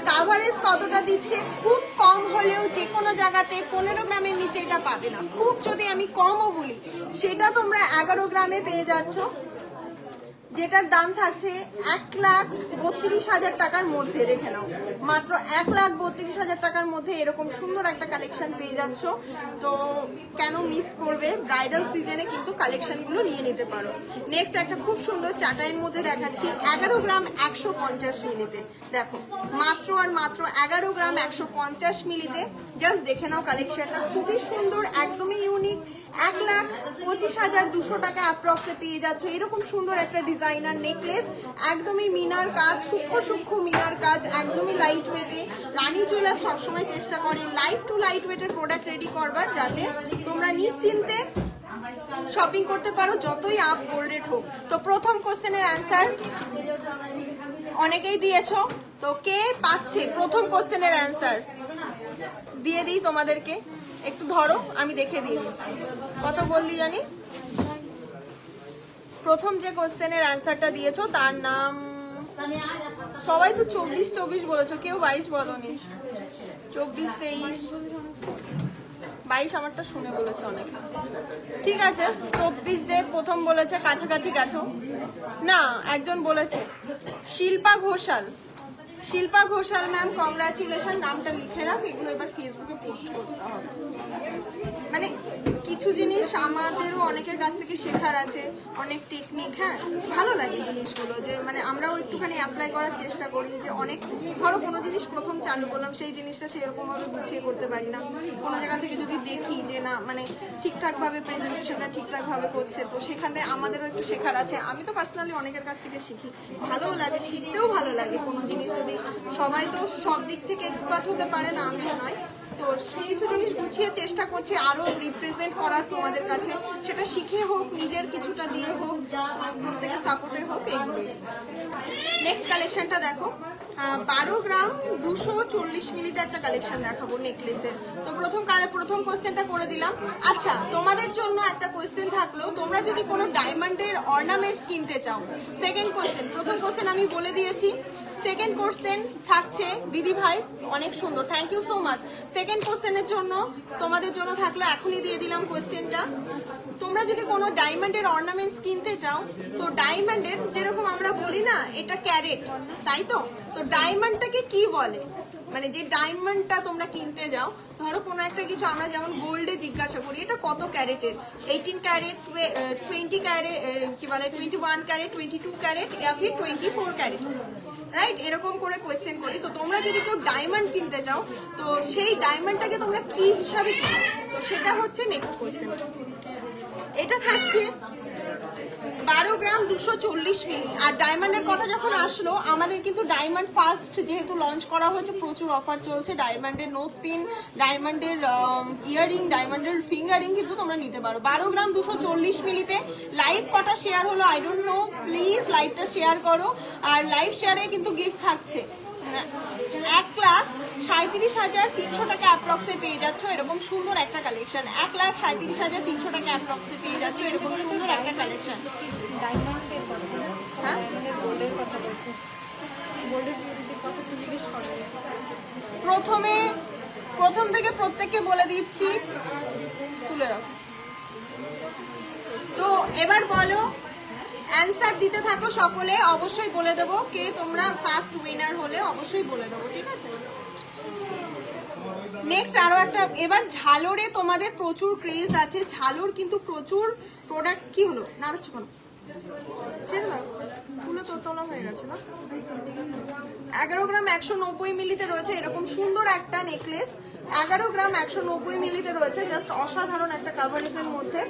কাভারেজ কতটা দিচ্ছে, খুব কম হলেও যে কোনো জায়গাতে 15 গ্রামের নিচে এটা পাবে না। খুব যদি আমি কমও বলি সেটা তোমরা 11 গ্রামে পেয়ে যাচ্ছ, যেটার দাম থাকছে 1,32,000 টাকার মধ্যে। দেখে নাও, মাত্র 1,32,000 টাকার মধ্যে এরকম সুন্দর একটা কালেকশন পেয়ে যাচ্ছ। তো কেন মিস করবে, ব্রাইডাল সিজনে কিন্তু কালেকশনগুলো নিয়ে নিতে পারো। নেক্সট একটা খুব সুন্দর চাটাইয়ের মধ্যে দেখাচ্ছি 11 গ্রাম 150 মিলিতে। দেখো মাত্র আর মাত্র 11 গ্রাম 150 মিলিতে। জাস্ট দেখে নাও কালেকশনটা খুবই সুন্দর, একদমই ইউনিক। 1,25,200 টাকা অ্যাপ্রক্সে পেয়ে যাচ্ছ এরকম সুন্দর একটা ডিজাইনার নেকলেস, একদমই মিনার কাজ, সূক্ষ্ম মিনার কাজ, একদমই লাইট ওয়েটে। রানী জুয়েলার্স সবসময় চেষ্টা করে লাইট টু লাইট ওয়েটের প্রোডাক্ট রেডি করবার, যাতে তোমরা নিশ্চিন্তে শপিং করতে পারো যতই আপ গোল্ডেড হোক। তো প্রথম কোশ্চেনের অ্যান্সার অনেকেই দিয়েছো, তো কে পাচ্ছে প্রথম কোশ্চেনের অ্যান্সার দিয়ে দিই তোমাদেরকে। একটু ধরো আমি দেখে দিয়ে দিচ্ছি। কত বললি জানি? প্রথম যে কোশ্চেনের অ্যান্সারটা দিয়েছো তার নাম, সবাই তো 24 বলেছো, কেউ 22 বলনি। 24, 23, 22 আমারটা শুনে বলেছে অনেকে। ঠিক আছে, 24 যে প্রথম বলেছে, কাছাকাছি গেছো। না, একজন বলেছে শিল্পা ঘোষাল। Shilpa Ghoshal ma'am, congratulation. নামটা লিখে রাখ, এগুলো এবার ফেসবুকে পোস্ট করতে হবে। মানে কিছু জিনিস আমাদেরও অনেকের কাছ থেকে শেখার আছে, অনেক টেকনিক। হ্যাঁ, ভালো লাগে জিনিসগুলো, যে মানে আমরাও একটুখানি অ্যাপ্লাই করার চেষ্টা করি। যে অনেক ধরো কোনো জিনিস প্রথম চালু করলাম, সেই জিনিসটা সেরকমভাবে গুছিয়ে করতে পারি না। কোনো জায়গা থেকে যদি দেখি যে না মানে ঠিকঠাকভাবে প্রেজেন্টেশনটা ঠিকঠাকভাবে করছে, তো সেখান থেকে আমাদেরও একটু শেখার আছে। আমি তো পার্সোনালি অনেকের কাছ থেকে শিখি, ভালোও লাগে, শিখতেও ভালো লাগে। কোনো জিনিস যদি সবাই তো সব দিক থেকে এক্সপার্ট হতে পারে না, আমিও নয়। তো কিছু জিনিস গুছিয়ে চেষ্টা করছি আরো রিপ্রেজেন্ট করার তোমাদের কাছে, সেটা শিখে হোক, নিজের কিছুটা দিয়ে হোক, প্রত্যেকের সাপোর্টে হোক, এইগুলোই। নেক্সট কালেকশনটা দেখো, 12 গ্রাম 240 মিলিতে একটা কালেকশন দেখাবো নেকলেসের। তো প্রথম কোয়েশ্চেনটা করে দিলাম। আচ্ছা, তোমাদের জন্য একটা কোয়েশ্চেন থাকলো, তোমরা যদি কোনো ডায়মন্ডের অর্নামেন্টস কিনতে চাও। সেকেন্ড কোয়েশ্চেন, প্রথম কোয়েশ্চেন আমি বলে দিয়েছি। সেকেন্ড কোশ্চেন থাকছে দিদি ভাই, অনেক সুন্দর, thank you so much. Second কোশ্চেনের জন্য তোমাদের জন্য থাকলো, এখনই দিয়ে দিলাম কোশ্চেনটা। তোমরা যদি কোনো ডায়মন্ডের অর্নামেন্টস কিনতে চাও, তো ডায়মন্ডের যেরকম আমরা বলি না এটা ক্যারেট, তাই তো? তো ডায়মন্ডটাকে কি বলে, মানে যে ডায়মন্ডটা তোমরা কিনতে যাও, ধরো কোনো একটা কিছু আমরা যেমন গোল্ডে জিজ্ঞাসা করি এটা কত ক্যারেটের, 18 ক্যারেট, 20 ক্যারেট, কি বলে 21 ক্যারেট, 22 ক্যারেট, या फिर 24 ক্যারেট, রাইট? এরকম করে কোয়েশ্চেন করি। তো তোমরা যদি কেউ ডায়মন্ড কিনতে চাও, তো সেই ডায়মন্ডটাকে তোমরা কি হিসাবে কিনো, তো সেটা হচ্ছে নেক্সট কোয়েশ্চেন। এটা থাকছে 12 গ্রাম 240 মিলি। আর ডায়মন্ডের কথা যখন আসলো, আমাদের কিন্তু ডায়মন্ড ফার্স্ট যেহেতু লঞ্চ করা হয়েছে, প্রচুর অফার চলছে। ডায়মন্ডের নো স্পিন, ডায়মন্ডের ইয়াররিং, ডায়মন্ডের ফিঙ্গারিং কিন্তু তোমরা নিতে পারো 12 গ্রাম 240 মিলিতে। লাইভ কটা শেয়ার হলো আই ডোন্ট নো, প্লিজ লাইভটা শেয়ার করো। আর লাইভ শেয়ারে কিন্তু গিফট থাকছে 1,37,300 টাকা অ্যাপ্রক্সে পেয়ে যাচ্ছ এরকম সুন্দর একটা কালেকশন। 1,37,300 টাকা অ্যাপ্রক্সে পেয়ে যাচ্ছ এরকম সুন্দর একটা কালেকশন। হ্যাঁ, গোল্ডের কথা বলছে, গোল্ডের কথা জিজ্ঞেস করো। প্রথম থেকে প্রত্যেককে বলে দিচ্ছি, তুলে রাখো। তো এবার বলো, অ্যান্সার দিতে থাকো সকলে, অবশ্যই বলে দেবো কে তোমরা ফার্স্ট উইনার হলে, অবশ্যই বলে দেবো, ঠিক আছে? নেক্সট আরো একটা, এবার ঝালরে তোমাদের প্রচুর ক্রেজ আছে, ঝালর কিন্তু প্রচুর প্রোডাক্ট। কি হলো না, হচ্ছে কোনো ছেড়ে দাও, ফুলে তোলা হয়ে গেছে না। 11 গ্রাম 190 মিলিতে রয়েছে এরকম সুন্দর একটা নেকলেস, 11 গ্রাম 190 মিলিতে রয়েছে, জাস্ট অসাধারণ একটা কাভারেজের মধ্যে।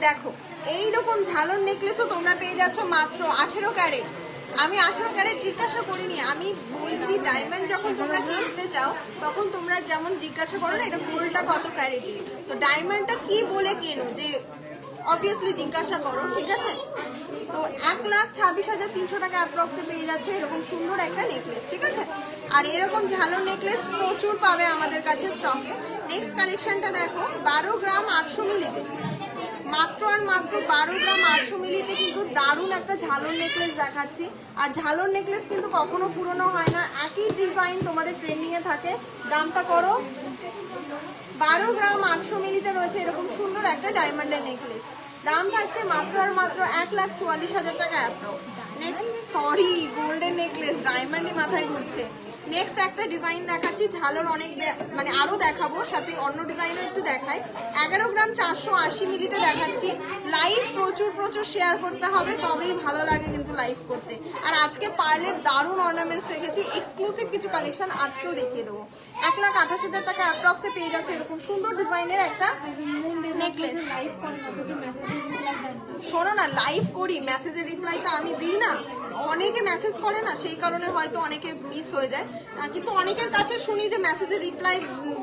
দেখো এইরকম ঝালর নেকলেসও তোমরা পেয়ে যাচ্ছ মাত্র 18 ক্যারেট। আমি 18 ক্যারেট জিজ্ঞাসা করিনি, আমি বলছি ডায়মন্ড যখন তোমরা কিনতে যাও তখন তোমরা যেমন জিজ্ঞাসা করো না এটা গোল্ডটা কত ক্যারেটের, তো ডায়মন্ডটা কি বলে কেনো যে অবভিয়াসলি জিজ্ঞাসা করো, ঠিক আছে? তো 1,26,300 টাকা অ্যাপ্রক্সে পেয়ে যাচ্ছে এরকম সুন্দর একটা নেকলেস, ঠিক আছে? আর এরকম ঝালর নেকলেস প্রচুর পাবে আমাদের কাছে স্টকে। নেক্সট কালেকশনটা দেখো 12 গ্রাম 800 মিলিতে, মাত্র আর মাত্র 12 গ্রাম 800 মিলিতে কিন্তু দারুণ একটা ঝালর নেকলেস দেখাচ্ছি। আর ঝালর নেকলেস কিন্তু কখনো পুরনো হয় না, একই ডিজাইন তোমাদের ট্রেন্ডিংয়ে থাকে। দামটা করো 12 গ্রাম 800 মিলিতে রয়েছে এরকম সুন্দর একটা ডায়মন্ডের নেকলেস, দাম থাকছে মাত্র আর মাত্র 1,44,000 টাকা approx. Next sorry golden necklace, ডায়মন্ডই মাথায় ঘুরছে। নেক্সট একটা ডিজাইন দেখাচ্ছি, ঝালর অনেক মানে আরো দেখাবো, সাথে অন্য ডিজাইনও একটু দেখাই। 11 গ্রাম 480 মিলিতে দেখাচ্ছি। লাইভ প্রচুর শেয়ার করতে হবে, তবেই ভালো লাগে কিন্তু লাইভ করতে। আর আজকে পার্লের দারুণ অর্নামেন্টস রেখেছি, এক্সক্লুসিভ কিছু কালেকশন আজকেও দেখিয়ে দেবো। 1,28,000 টাকা অ্যাপ্রক্সে পেয়ে যাচ্ছে এরকম সুন্দর ডিজাইনের একটা নেকলেস। শোনো না, লাইভ করি, মেসেজের রিপ্লাই তো আমি দিই না, অনেকে মেসেজ করে না, সেই কারণে হয়তো অনেকে মিস হয়ে যায়। কিন্তু অনেকের কাছে শুনি যে মেসেজের রিপ্লাই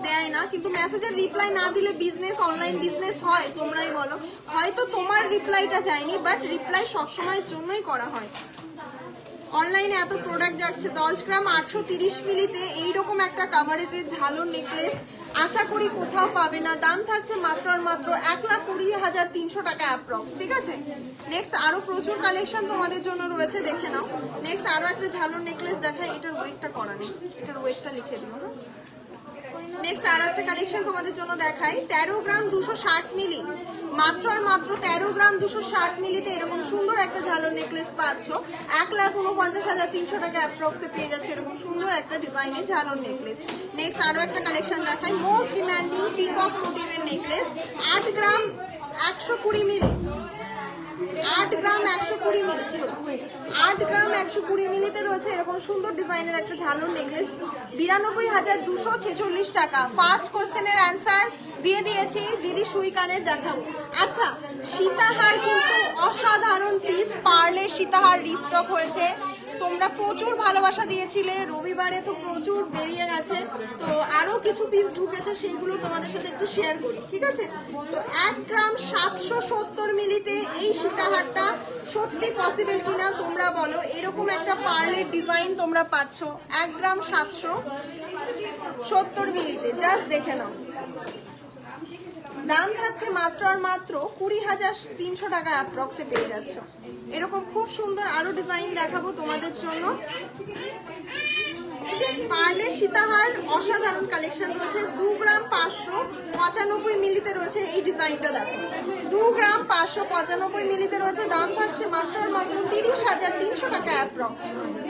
দেয় না, কিন্তু মেসেজের রিপ্লাই না দিলে বিজনেস, অনলাইন বিজনেস হয়? তোমরাই বলো। হয়তো তোমার রিপ্লাইটা যায়নি, বাট রিপ্লাই সবসময়ের জন্যই করা হয়। অনলাইনে এত প্রোডাক্ট যাচ্ছে। 10 গ্রাম 830 মিলিতে এইরকম একটা কাভারেজের ঝালর নেকলেস আশা করি কোথাও পাবে না, দাম থাকছে মাত্র আর মাত্র 1,20,300 টাকা অ্যাপ্রক্স, ঠিক আছে? নেক্সট আরো প্রচুর কালেকশন তোমাদের জন্য রয়েছে, দেখে নাও। নেক্সট আরো একটা ঝালর নেকলেস দেখাই, এটার ওয়েটটা করা নেই, এটার ওয়েটটা লিখে দিও না। নেক্সট আর একটা কালেকশন তোমাদের জন্য দেখাই, 13 গ্রাম 260 মিলি, মাত্র আর মাত্র 13 গ্রাম 260 মিলিতে এরকম সুন্দর একটা ঝালর নেকলেস পাচ্ছ। 1,49,300 টাকা অ্যাপ্রক্সে পেয়ে যাচ্ছে এরকম সুন্দর একটা ডিজাইনের ঝালর নেকলেস। নেক্সট আরো একটা কালেকশন দেখাই, মোস্ট ডিমান্ডিং পিকক মোটিভের নেকলেস, 8 গ্রাম 120 মিলি, 8 গ্রাম 120 মিলি, 8 গ্রাম 120 মিলিতে রয়েছে এরকম সুন্দর ডিজাইনের একটা ঝালর নেকলেস, 92,246 টাকা। ফার্স্ট কোশ্চেনের অ্যান্সার দিয়ে দিয়েছি, দিদি সুই কানের দেখাবো। আচ্ছা, সীতাহার কিন্তু অসাধারণ পিস, পার্লের সীতাহার রিস্টক হয়েছে, তোমরা প্রচুর ভালোবাসা দিয়েছিলে, রবিবারে তো প্রচুর বেরিয়ে গেছে, তো আরো কিছু পিস ঢুকেছে, সেইগুলো তোমাদের সাথে একটু শেয়ার করি, ঠিক আছে? তো 1 গ্রাম 770 মিলিতে এই সীতাহারটা সত্যি পসিবল কিনা তোমরা বলো? এরকম একটা পার্লের ডিজাইন তোমরা পাচ্ছ 1 গ্রাম 770 মিলিতে, জাস্ট দেখে নাও। দাম থাকছে মাত্র আর মাত্র 20,300 টাকা অ্যাপ্রক্সে পেয়ে যাচ্ছ। এরকম খুব সুন্দর আরো ডিজাইন দেখাবো তোমাদের জন্য। পার্লের সীতাহার অসাধারণ কালেকশন রয়েছে, 2 গ্রাম 595 মিলিতে রয়েছে এই ডিজাইনটা, দেখো 2 গ্রাম 595 মিলিতে রয়েছে, দাম থাকছে মাত্র আর মাত্র 30,300 টাকা অ্যাপ্রক্স।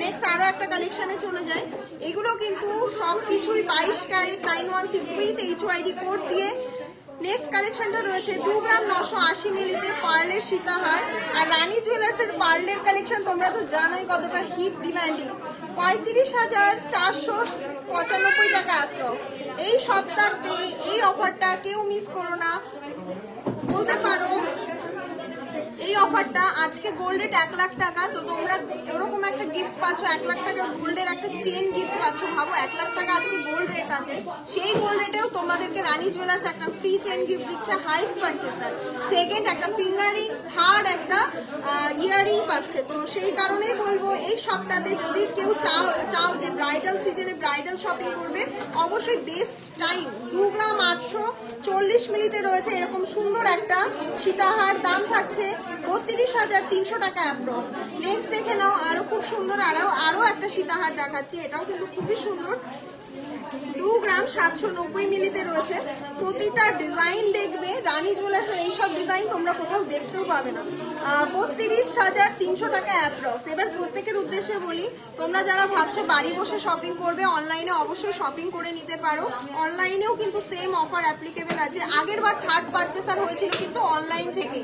নেক্সট আরো একটা কালেকশনে চলে যায়, এগুলো কিন্তু সবকিছুই 22 ক্যারেট 916 উইথ HYD কোড দিয়ে। নেক্সট কালেকশনটা রয়েছে 2 গ্রাম 980 মিলিতে পার্লের সীতাহার। আর রানী জুয়েলার্সের পার্লের কালেকশন তোমরা তো জানোই কতটা হিট ডিমান্ডিং, 35,495 টাকা অ্যাপ্রক্স। এই সপ্তাহে এই অফারটা কেউ মিস করো না, বলতে পারো এই অফারটা আজকে গোল্ড রেট 1 লাখ টাকা, তো তোমরা এরকম একটা গিফট পাচ্ছ, 1 লাখ টাকা গোল্ডের একটা চেন গিফট পাচ্ছ। ভাবো 1 লাখ টাকা আজকে গোল্ড রেট আছে, সেই গোল্ড রেটেও তোমাদেরকে রানী জুয়েলার্স একটা ফ্রি চেন গিফট দিচ্ছে হাইস্ট পারচেসার। সেকেন্ড একটা ফিঙ্গারিং, থার্ড একটা ইয়ারিং পাচ্ছে। তো সেই কারণেই বলবো এই সপ্তাহে যদি কেউ চাও যে ব্রাইডাল সিজনে ব্রাইডাল শপিং করবে, অবশ্যই বেস্ট টাইম। 2 গ্রাম 840 মিলিতে রয়েছে এরকম সুন্দর একটা সীতাহার, দাম থাকছে 32,300 টাকা অ্যাপ্রক্স। নেক্সট দেখে নাও আরো খুব সুন্দর আরো একটা সীতাহার দেখাচ্ছি, এটাও কিন্তু খুবই সুন্দর, 2 গ্রাম 790 মিলিতে রয়েছে। প্রতিটা ডিজাইন দেখবে রানী জুয়েলার্সের এইসব ডিজাইন তোমরা কোথাও দেখতেও পাবে না। 32,300 টাকা অ্যাপ্রক্স। এবার প্রত্যেকের উদ্দেশ্যে বলি, তোমরা যারা ভাবছো বাড়ি বসে শপিং করবে, অনলাইনে অবশ্যই শপিং করে নিতে পারো। অনলাইনেও কিন্তু সেম অফার অ্যাপ্লিকেবল আছে। আগের বার থার্ড পারচেসার হয়েছিল কিন্তু অনলাইন থেকে,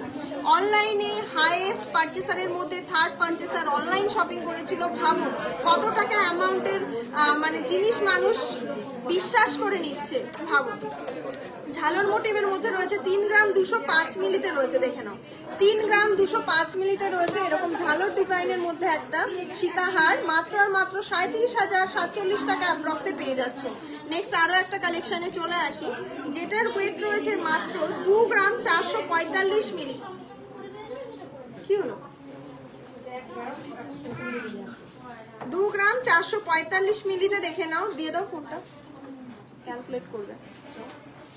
অনলাইনে হাইয়েস্ট পারচেসারের মধ্যে থার্ড পারচেসার অনলাইন শপিং করেছিল। ভাবো কত টাকা অ্যামাউন্টের মানে জিনিস মানুষ বিশ্বাস করে নিচ্ছে, ভাবো। ঝালর মোটিভের মধ্যে রয়েছে 3 গ্রাম 205 মিলিতে রয়েছে, দেখে নাও 3 গ্রাম 205 মিলিতে রয়েছে এরকম ঝালর ডিজাইনের মধ্যে একটা সীতাহার, মাত্র আর মাত্র 37,047 টাকা অ্যাপ্রক্সে পেয়ে যাচ্ছে। নেক্সট আরো একটা কালেকশনে চলে আসি, যেটার ওয়েট রয়েছে মাত্র 2 গ্রাম 445 মিলি। কি হলো? 2 গ্রাম 445 মিলিতে দেখে নাও, দিয়ে দাও ফোনটা, ক্যালকুলেট করবে।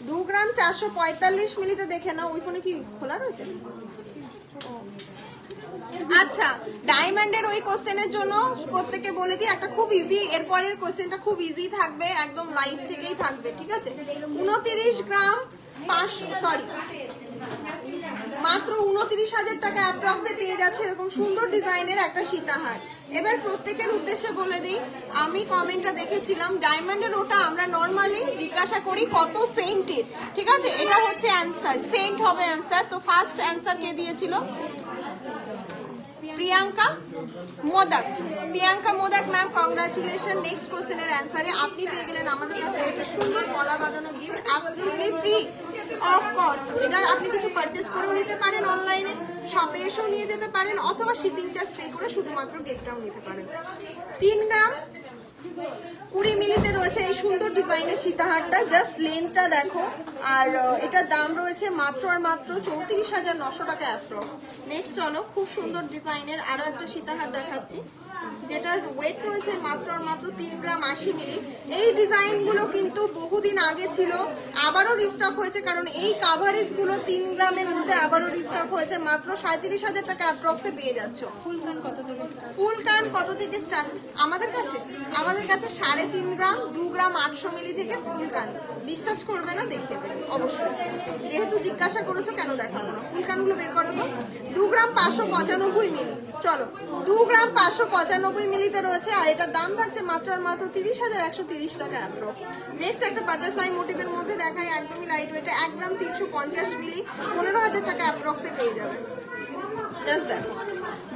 2 গ্রাম 445 মিলিতে দেখে নাও। ওই ফোনে কি খোলা রয়েছে? আচ্ছা, ডায়মন্ডের ওই কোশ্চেনের জন্য প্রত্যেককে বলে দিই, একটা খুব ইজি, এরপরের কোশ্চেনটা খুব ইজি থাকবে, একদম লাইভ থেকেই থাকবে, ঠিক আছে? 29 গ্রাম 500, সরি, মাত্র 29,000 টাকা অ্যাপ্রক্সে পেয়ে যাচ্ছে এরকম সুন্দর ডিজাইনের একটা সীতাহার। এবার প্রত্যেকের উদ্দেশ্যে বলে দিই, আমি কমেন্টটা দেখেছিলাম, ডায়মন্ডের ওটা আমরা নর্মালি জিজ্ঞাসা করি কত সেন্টের, ঠিক আছে? এটা হচ্ছে অ্যান্সার, সেন্ট হবে অ্যান্সার। তো ফার্স্ট অ্যান্সার কে দিয়েছিল? Priyanka modak. Priyanka modak ma'am, congratulation. Next কোশ্চেনের অ্যান্সারে আপনি পেয়ে গেলেন আমাদের কাছে একটা সুন্দর গলা বাঁধানো gift, absolutely free of cost. এটা আপনি কিছু পারচেস করেও নিতে পারেন, অনলাইনে শপে এসেও নিয়ে যেতে পারেন, অথবা শিপিং চার্জ পে করে শুধুমাত্র গিফটটাও নিতে পারেন। 3 গ্রাম 20 মিলিতে রয়েছে এই সুন্দর ডিজাইনের সীতাহারটা, জাস্ট লেন্থটা দেখো। আর এটার দাম রয়েছে মাত্র আর মাত্র 34,900 টাকা অ্যাপ্রক্স। নেক্সট চলো, খুব সুন্দর ডিজাইনের আরো একটা সীতাহার দেখাচ্ছি, যেটার ওয়েট রয়েছে মাত্র আর মাত্র 3 গ্রাম 80 মিলি। এই ডিজাইনগুলো কিন্তু বহুদিন আগে ছিল, আবারও রিস্টক হয়েছে, কারণ এই কাভারেজ গুলো 3 গ্রামের মধ্যে আবারও রিস্টক হয়েছে। মাত্র 37,000 টাকা অ্যাপ্রক্সে পেয়ে যাচ্ছ। ফুল কান কত থেকে স্টার্ট আমাদের কাছে? আমাদের কাছে 3.5 গ্রাম 2 গ্রাম 800 মিলি থেকে ফুল কান। বিশ্বাস করবে না, দেখে অবশ্যই, যেহেতু জিজ্ঞাসা করেছো কেন দেখাবো না। ফুল কানগুলো বের করো তো। 2 গ্রাম 595 মিলি। চলো, 2 গ্রাম 595 মিলিতে রয়েছে, আর এটার দাম থাকছে মাত্র আর মাত্র 30,130 টাকা অ্যাপ্রক্স। নেক্সট একটা বাটারফ্লাই মোটিভের মধ্যে দেখায়, একদমই লাইট ওয়েটে, 1 গ্রাম 350 মিলি, 15,000 টাকা অ্যাপ্রক্সে পেয়ে যাবে। জাস্ট দেখো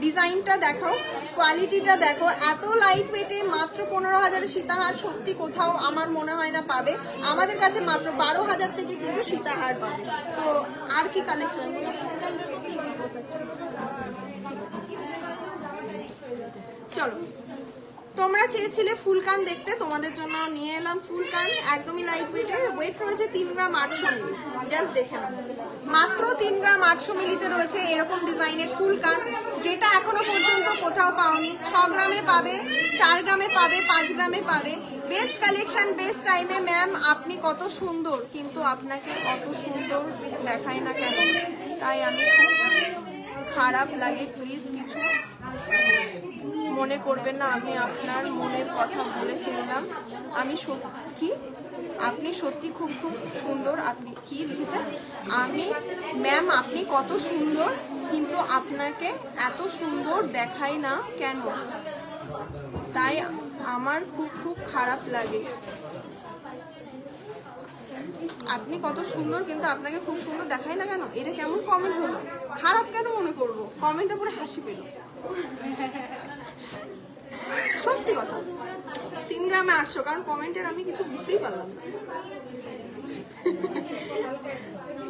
ডিজাইনটা, দেখো কোয়ালিটিটা, দেখো এত লাইট ওয়েটে মাত্র 15,000 সীতাহার সত্যি কোথাও আমার মনে হয় না পাবে। আমাদের কাছে মাত্র 12,000 থেকে কিন্তু সীতাহার পাবে। তো আর কি কালেকশন? চলো, তোমরা চেয়েছিলে ফুলকান দেখতে, তোমাদের জন্য নিয়ে এলাম ফুলকান, একদমই লাইট ওয়েটের, ওয়েট রয়েছে 3 গ্রাম 800 মিলি। জাস্ট দেখে নাও, মাত্র 3 গ্রাম 800 মিলিতে রয়েছে এরকম ডিজাইনের ফুলকান, যেটা এখনো পর্যন্ত কোথাও পাওনি। 6 গ্রামে পাবে, 4 গ্রামে পাবে, 5 গ্রামে পাবে। বেস্ট কালেকশন, বেস্ট টাইমে। ম্যাম আপনি কত সুন্দর, কিন্তু আপনাকে কত সুন্দর দেখায় না কেন? তাই আমি খুব খারাপ লাগে, প্লিজ কিছু মনে করবেন না, আমি আপনার মনের কথা বলে ফেললাম। আমি সত্যি, আপনি সত্যি খুব খুব সুন্দর। আপনি কি লিখেছেন? আমি ম্যাম আপনি কত সুন্দর, কিন্তু আপনাকে এত সুন্দর দেখায় না কেন? তাই আমার খুব খুব খারাপ লাগে। আপনি কত সুন্দর, কিন্তু আপনাকে খুব সুন্দর দেখায় না কেন? এটা কেমন কমেন্ট হলো? খারাপ কেন মনে করবো? কমেন্টটা পরে হাসি পেল। সত্যি কথা, 3 গ্রামে 800, কারণ কমেন্টের আমি কিছু বুঝতেই পারলাম না।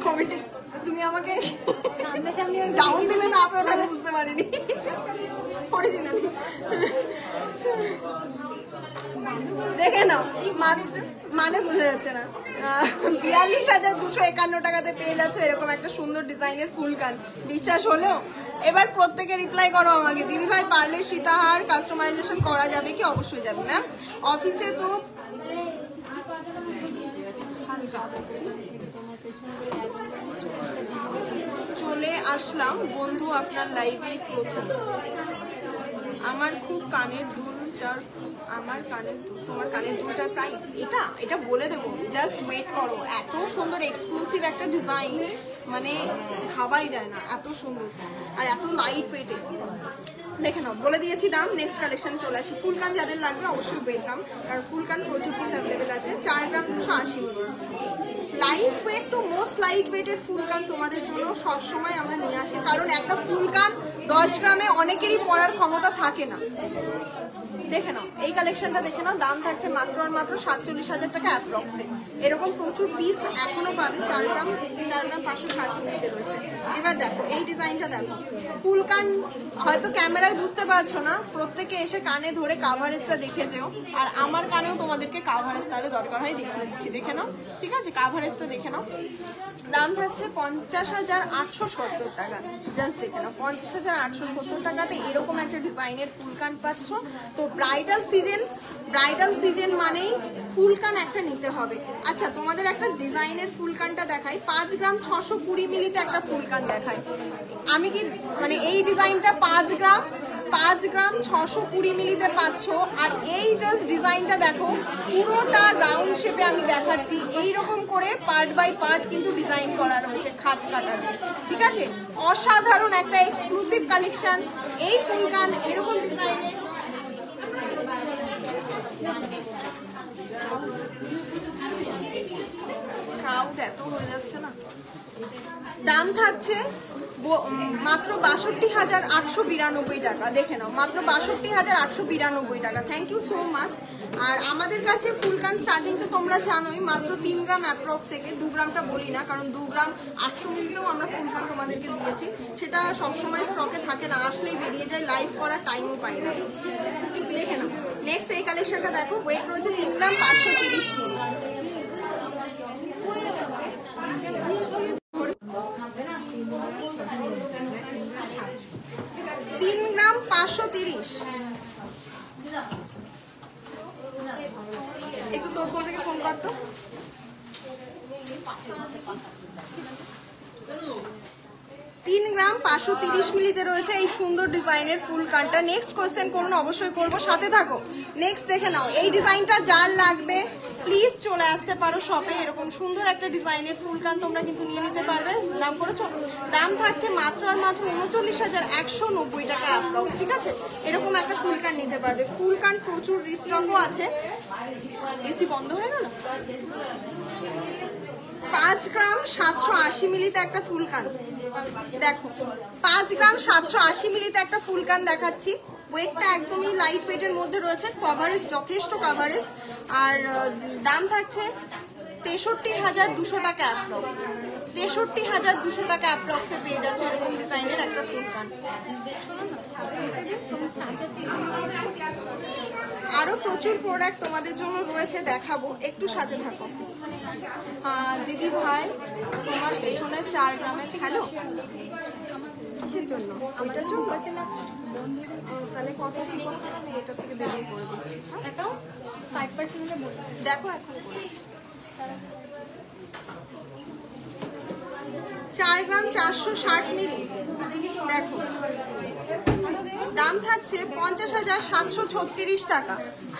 কমেন্টে তুমি আমাকে ডাউন দিলে না, আপনি ওটা বুঝতে পারিনি অরিজিনালি। দেখে নাও, মানে বোঝা যাচ্ছে না। 42,251 টাকাতে পেয়ে যাচ্ছে এরকম একটা সুন্দর ডিজাইনের ফুলকান। বিশ্বাস হলো? এবার প্রত্যেকে রিপ্লাই করো আমাকে, দিদি ভাই পারলে সীতাহার কাস্টমাইজেশন করা যাবে কি? অবশ্যই যাবে ম্যাম। অফিসে তো চলে আসলাম বন্ধু আপনার লাইভে প্রথম। আমার খুব কানের দুলটার, আমার কানের দুল, তোমার কানের দুলটার প্রাইস এটা বলে দেবো, জাস্ট ওয়েট করো। এত সুন্দর এক্সক্লুসিভ একটা ডিজাইন, মানে ভাবাই যায় না, এত সুন্দর আর এত লাইট ওয়েটে। দেখে নাও, বলে দিয়েছি দাম। নেক্সট কালেকশন চলে আসি। ফুলকান যাদের লাগবে অবশ্যই ওয়েলকাম, কারণ ফুলকান প্রচুর পিস অ্যাভেলেবেল আছে। 4 gram 280 milli. Light weight to most light ওয়েটের ফুলকান তোমাদের জন্য সবসময় আমরা নিয়ে আসি, কারণ একটা ফুলকান 10 গ্রামে অনেকেরই পরার ক্ষমতা থাকে না। দেখে নাও এই কালেকশনটা দেখে নাও, দাম থাকছে মাত্র আর মাত্র 47,000 টাকা অ্যাপ্রক্সে। এরকম প্রচুর পিস এখনো পাবে, 4 গ্রাম 560 মিলিতে রয়েছে। এবার দেখো এই ডিজাইনটা দেখো, ফুল কান, হয়তো ক্যামেরায় বুঝতে পারছো না, প্রত্যেকে এসে কানে ধরে কাভারেজটা দেখে যেও, আর আমার কানেও তোমাদেরকে কাভারেজ তাহলে দরকার হয় দেখিয়ে দিচ্ছি, দেখে নাও, ঠিক আছে? কাভারেজটা দেখে নাও। দাম থাকছে 50,870 টাকা, জাস্ট দেখে নাও 50,870 টাকাতে এরকম একটা ডিজাইনের ফুল কান পাচ্ছ। তো ব্রাইডাল সিজন মানেই ফুল কান একটা নিতে হবে। আচ্ছা তোমাদের একটা ডিজাইনের ফুল কানটা দেখাই, 5 গ্রাম 620 মিলিতে একটা ফুল কান দেখাই আমি, কি মানে এই ডিজাইনটা 5 গ্রাম 620 মিলিতে পাচ্ছ। আর এই জাস্ট ডিজাইনটা দেখো, পুরোটা রাউন্ড শেপে আমি দেখাচ্ছি, এইরকম করে পার্ট বাই পার্ট কিন্তু ডিজাইন করা রয়েছে খাঁজ কাটা দিয়ে, ঠিক আছে? অসাধারণ একটা এক্সক্লুসিভ কালেকশন। এই ফুলকান এরকম ডিজাইনের ক্রাউড এত হয়ে যাচ্ছে না। দাম থাকছে মাত্র 62,892 টাকা, দেখে নাও মাত্র 62,892 টাকা। Thank you so much. আর আমাদের কাছে ফুলকান স্টার্টিং তো তোমরা জানোই মাত্র 3 গ্রাম অ্যাপ্রক্স থেকে, 2 গ্রামটা বলি না কারণ 2 গ্রাম 800 মিলিতেও আমরা ফুলকান তোমাদেরকে দিয়েছি, সেটা সবসময় স্টকে থাকে না, আসলেই বেরিয়ে যায়, লাইভ করার টাইমও পাই না। দেখে নাও নেক্সট এই কালেকশনটা দেখো, ওয়েট রয়েছে 3 গ্রাম 530 মিলি। 3 গ্রাম 530, একটু তোর ফোন থেকে ফোন করতো। 3 গ্রাম 530 মিলিতে রয়েছে এই সুন্দর ডিজাইনের ফুল কানটা। নেক্সট কোয়েশ্চেন করুন, অবশ্যই করবো, সাথে থাকো। নেক্সট দেখে নাও এই ডিজাইনটা, যার লাগবে প্লিজ চলে আসতে পারো শপে। এরকম সুন্দর একটা ডিজাইনের ফুল কান তোমরা কিন্তু নিয়ে নিতে পারবে। দাম করেছো, দাম থাকছে মাত্র আর মাত্র 39,190 টাকা অ্যাপ্রক্স, ঠিক আছে? এরকম একটা ফুল কান নিতে পারবে। ফুল কান প্রচুর রিস্টকও আছে। এসি বন্ধ হয়ে গেল। 5 গ্রাম 780 মিলিতে একটা ফুল কান দেখো, 5 গ্রাম 780 মিলিতে একটা ফুল কান দেখাচ্ছি। ওয়েটটা একদমই লাইট ওয়েটের মধ্যে রয়েছে, কভারেজ যথেষ্ট কভারেজ। আর দাম থাকছে 63,200 টাকা অ্যাপ্রক্স, 63,200 টাকা অ্যাপ্রক্সে পেয়ে যাচ্ছে এরকম ডিজাইনের একটা ফুল কান। আরো প্রচুর প্রোডাক্ট তোমাদের জন্য রয়েছে, দেখাবো, একটু সাথে থাকো। দিদি ভাই তোমার পেছনে 4 গ্রামের হ্যালো কিসের জন্য? ওইটার জন্য তাহলে কত কি আমি এটা থেকে বেরিয়ে করে দিচ্ছি। 5% দেখো এখন 4 গ্রাম 460 মিলি দেখো, দাম থাকছে 50,736 টাকা,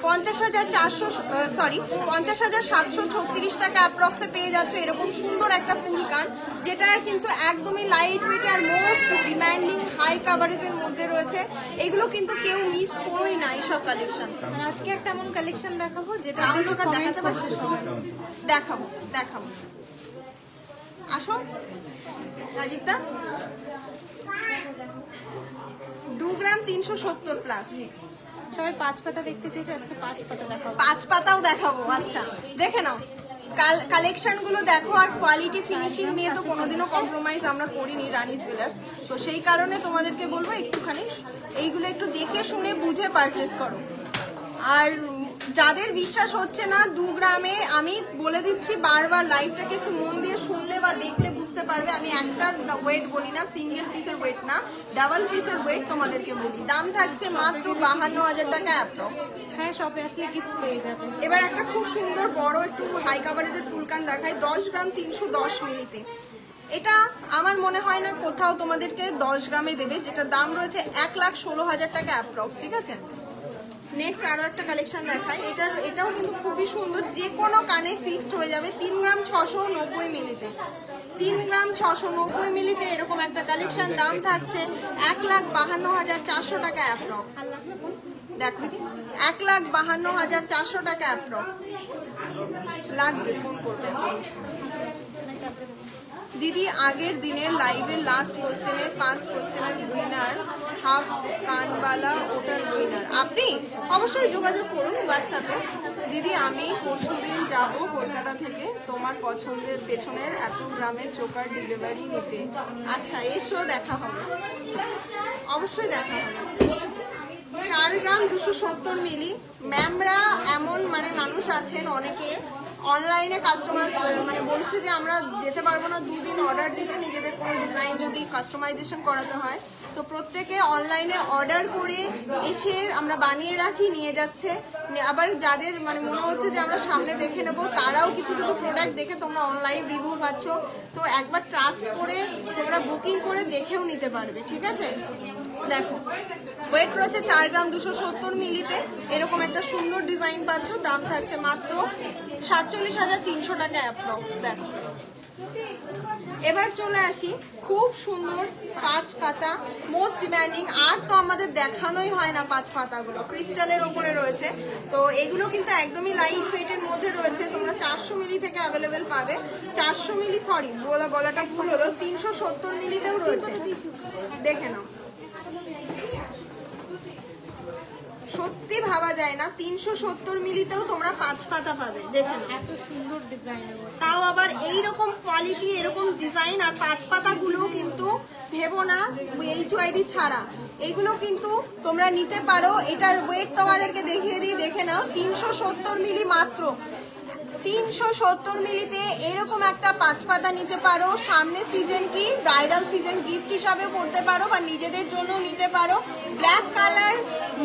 50,736 টাকা অ্যাপ্রক্সে পেয়ে যাচ্ছে এরকম সুন্দর একটা ফুল কান, যেটা কিন্তু একদমই লাইট ওয়েট আর মোস্ট ডিমান্ডিং হাই কাভারেজের মধ্যে রয়েছে। এগুলো কিন্তু কেউ মিস করোই না এইসব কালেকশন। আজকে একটা এমন কালেকশন দেখাবো যেটা দেখাতে পারছি, দেখাবো দেখাবো। আসো রাজীবদা, 2 গ্রাম 370 প্লাস। সবাই 5 পাতা দেখতে চাইছে, আজকে 5 পাতা দেখাবো, 5 পাতাও দেখাবো। আচ্ছা দেখে নাও কালেকশন গুলো দেখো, আর কোয়ালিটি ফিনিশিং নিয়ে তো কোনোদিনও কম্প্রোমাইজ আমরা করিনি রানী জুয়েলার্স, তো সেই কারণে তোমাদেরকে বলবো একটুখানি এইগুলো একটু দেখে শুনে বুঝে পারচেস করো। আর যাদের বিশ্বাস হচ্ছে না 2 গ্রামে, আমি বলে দিচ্ছি বারবার, লাইভটাকে একটু মন দিয়ে শুনলে বা দেখলে বুঝতে পারবে। আমি একটা ওয়েট বলি না, সিঙ্গেল পিসের ওয়েট না, ডাবল পিসের ওয়েট তোমাদেরকে বলি। দাম থাকছে মাত্র 52,000 টাকা অ্যাপ্রক্স। হ্যাঁ, শপে আসলে গিফট পেয়ে যাবে। এবার একটা খুব সুন্দর বড় একটু হাই কাভারেজের ফুলকান দেখাই, 10 গ্রাম 310 মিলিতে। এটা আমার মনে হয় না কোথাও তোমাদেরকে 10 গ্রামে দেবে, যেটা দাম রয়েছে 1,16,000 টাকা অ্যাপ্রক্স, ঠিক আছে? নেক্সট আরো একটা কালেকশন দেখাই, এটাও কিন্তু খুবই সুন্দর, যে কোনো কানে ফিক্সড হয়ে যাবে। 3 গ্রাম 690 মিলিতে, 3 গ্রাম 690 মিলিতে এরকম একটা কালেকশন। দাম থাকছে 1,52,400 টাকা অ্যাপ্রক্স। দেখো 1,52,400 টাকা অ্যাপ্রক্স লাগবে, ফোন করবে। দিদি আগের দিনের লাইভের লাস্ট কোয়েশ্চেনের 5 কোয়েশ্চেনের উইনার হাফ কানবালা ওটার উইনার আপনি অবশ্যই যোগাযোগ করুন হোয়াটসঅ্যাপে। দিদি আমি পরশুদিন যাব কলকাতা থেকে তোমার পছন্দের পেছনের এত গ্রামের চোকার ডেলিভারি নিতে। আচ্ছা এসো, দেখা হবে, অবশ্যই দেখা হবে। 4 গ্রাম 270 মিলি। ম্যামরা এমন মানে মানুষ আছেন অনেকে অনলাইনে কাস্টমার মানে বলছে যে আমরা যেতে পারবো না 2 দিন অর্ডার দিতে, নিজেদের কোনো ডিজাইন যদি কাস্টমাইজেশন করাতে হয়। তো প্রত্যেকে অনলাইনে অর্ডার করে এসে আমরা বানিয়ে রাখি, নিয়ে যাচ্ছে। আবার যাদের মানে মনে হচ্ছে যে আমরা সামনে দেখে নেব, তারাও কিছু কিছু প্রোডাক্ট দেখে তোমরা অনলাইন রিভিউ পাচ্ছ। তো একবার ট্রাস্ট করে তোমরা বুকিং করে দেখেও নিতে পারবে, ঠিক আছে? দেখো ওয়েট রয়েছে 4 গ্রাম 270 মিলিতে। এরকম একটা সুন্দর ডিজাইন পাচ্ছ, দাম থাকছে মাত্র 47,300 টাকা অ্যাপ্রক্স। দেখো এবার চলে আসি, খুব সুন্দর 5 পাতা, মোস্ট ডিমান্ডিং। আর তো আমাদের দেখানোই হয় না 5 পাতাগুলো, ক্রিস্টালের ওপরে রয়েছে। তো এগুলো কিন্তু একদমই লাইট ওয়েটের মধ্যে রয়েছে। তোমরা 400 মিলি থেকে অ্যাভেলেবেল পাবে। 400 মিলি সরি বলাটা ভুল হলো, 370 মিলিতেও রয়েছে, দেখে নাও। সত্যি ভাবা যায় না 370 মিলিতেও তোমরা 5 পাতা পাবে, দেখে নাও। এত সুন্দর ডিজাইন, তাও আবার এইরকম কোয়ালিটি, এরকম ডিজাইন। আর 5 পাতাগুলো কিন্তু ভেবো না HYD ছাড়া, এইগুলো কিন্তু তোমরা নিতে পারো। এটার ওয়েট তোমাদেরকে দেখিয়ে দিই, দেখে নাও। 370 মিলি মাত্র। 370 মিলিতে এরকম একটা 5 পাতা নিতে পারো। সামনে সিজন কি ব্রাইডাল সিজন গিফট হিসাবে পড়তে পারো বা নিজেদের জন্য নিতে পারো। ব্ল্যাক কালার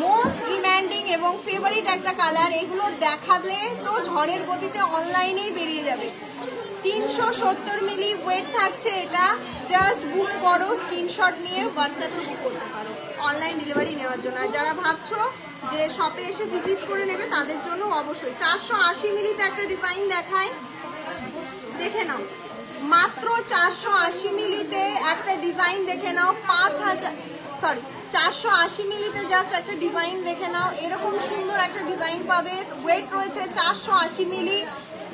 মোস্ট ডিমান্ডিং এবং ফেভারিট একটা কালার। এগুলো দেখালে তো ঝড়ের গতিতে অনলাইনেই বেরিয়ে যাবে। 370 মিলি ওয়েট থাকছে এটা। জাস্ট বুক করো, স্ক্রিনশট নিয়ে হোয়াটসঅ্যাপে বুক করতে পারো অনলাইন ডেলিভারি নেওয়ার জন্য। আর যারা ভাবছো যে শপে এসে ভিজিট করে নেবে, তাদের জন্য অবশ্যই। 480 মিলিতে একটা ডিজাইন দেখায়, দেখে নাও। মাত্র 480 মিলিতে একটা ডিজাইন দেখে নাও। 480 মিলিতে জাস্ট একটা ডিজাইন দেখে নাও। এরকম সুন্দর একটা ডিজাইন পাবে। ওয়েট রয়েছে 480 মিলি।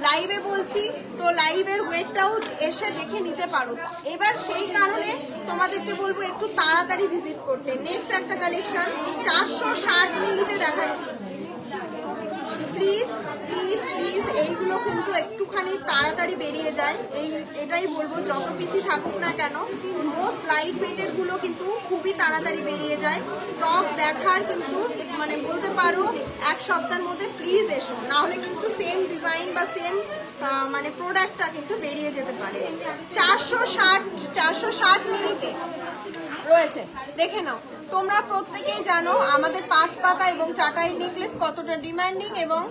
লাইভে বলছি তো, লাইভের ওয়েটটাও এসে দেখে নিতে পারো। এবার সেই কারণে তোমাদেরকে বলবো একটু তাড়াতাড়ি ভিজিট করতে। নেক্সট একটা কালেকশন 460 মিলিতে দেখাচ্ছি। প্লিজ প্লিজ প্লিজ এইগুলো কিন্তু একটুখানি তাড়াতাড়ি বেরিয়ে যায়। এটাই বলবো, যত পিসি থাকুক না কেন, মোস্ট লাইট ওয়েটের গুলো কিন্তু খুবই তাড়াতাড়ি বেরিয়ে যায়। স্টক দেখার কিন্তু মানে বলতে পারো 1 সপ্তাহের মধ্যে প্লিজ এসো, না হলে কিন্তু সেম ডিজাইন বা সেম মানে প্রোডাক্টটা কিন্তু বেরিয়ে যেতে পারে। 460 মিলিতে রয়েছে, দেখে নাও। তোমরা প্রত্যেকেই জানো আমাদের 5 পাতা এবং চাটাই নেকলেস কতটা ডিমান্ডিং, এবং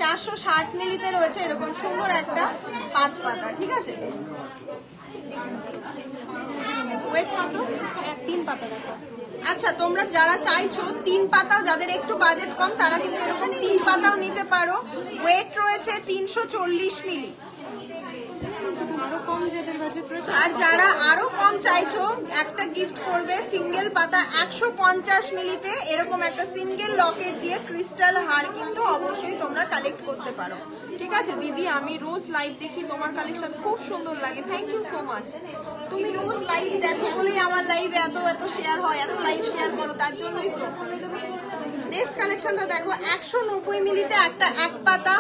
460 মিলিতে রয়েছে এরকম সুন্দর একটা 5 পাতা, ঠিক আছে? ওয়েট কত? 3 পাতা দেখো। আচ্ছা, তোমরা যারা চাইছো 3 পাতাও, যাদের একটু বাজেট কম, তারা কিন্তু এরকম 3 পাতাও নিতে পারো। ওয়েট রয়েছে 340 মিলি। আর যারা আরো কম চাইছো, একটা গিফট করবে সিঙ্গেল পাতা 150 মিলিতে এরকম একটা সিঙ্গেল লকেট দিয়ে ক্রিস্টাল হার কিন্তু অবশ্যই তোমরা কালেক্ট করতে পারো, ঠিক আছে? দিদি আমি রোজ লাইভ দেখি, তোমার কালেকশন খুব সুন্দর লাগে। Thank you so much. তুমি রোজ লাইভ দেখো বলেই আমার লাইভে এত শেয়ার হয়, এত লাইভ শেয়ার করো, তার জন্যই তো। নেক্সট কালেকশনটা দেখো 190 মিলিতে একটা 1 পাতা।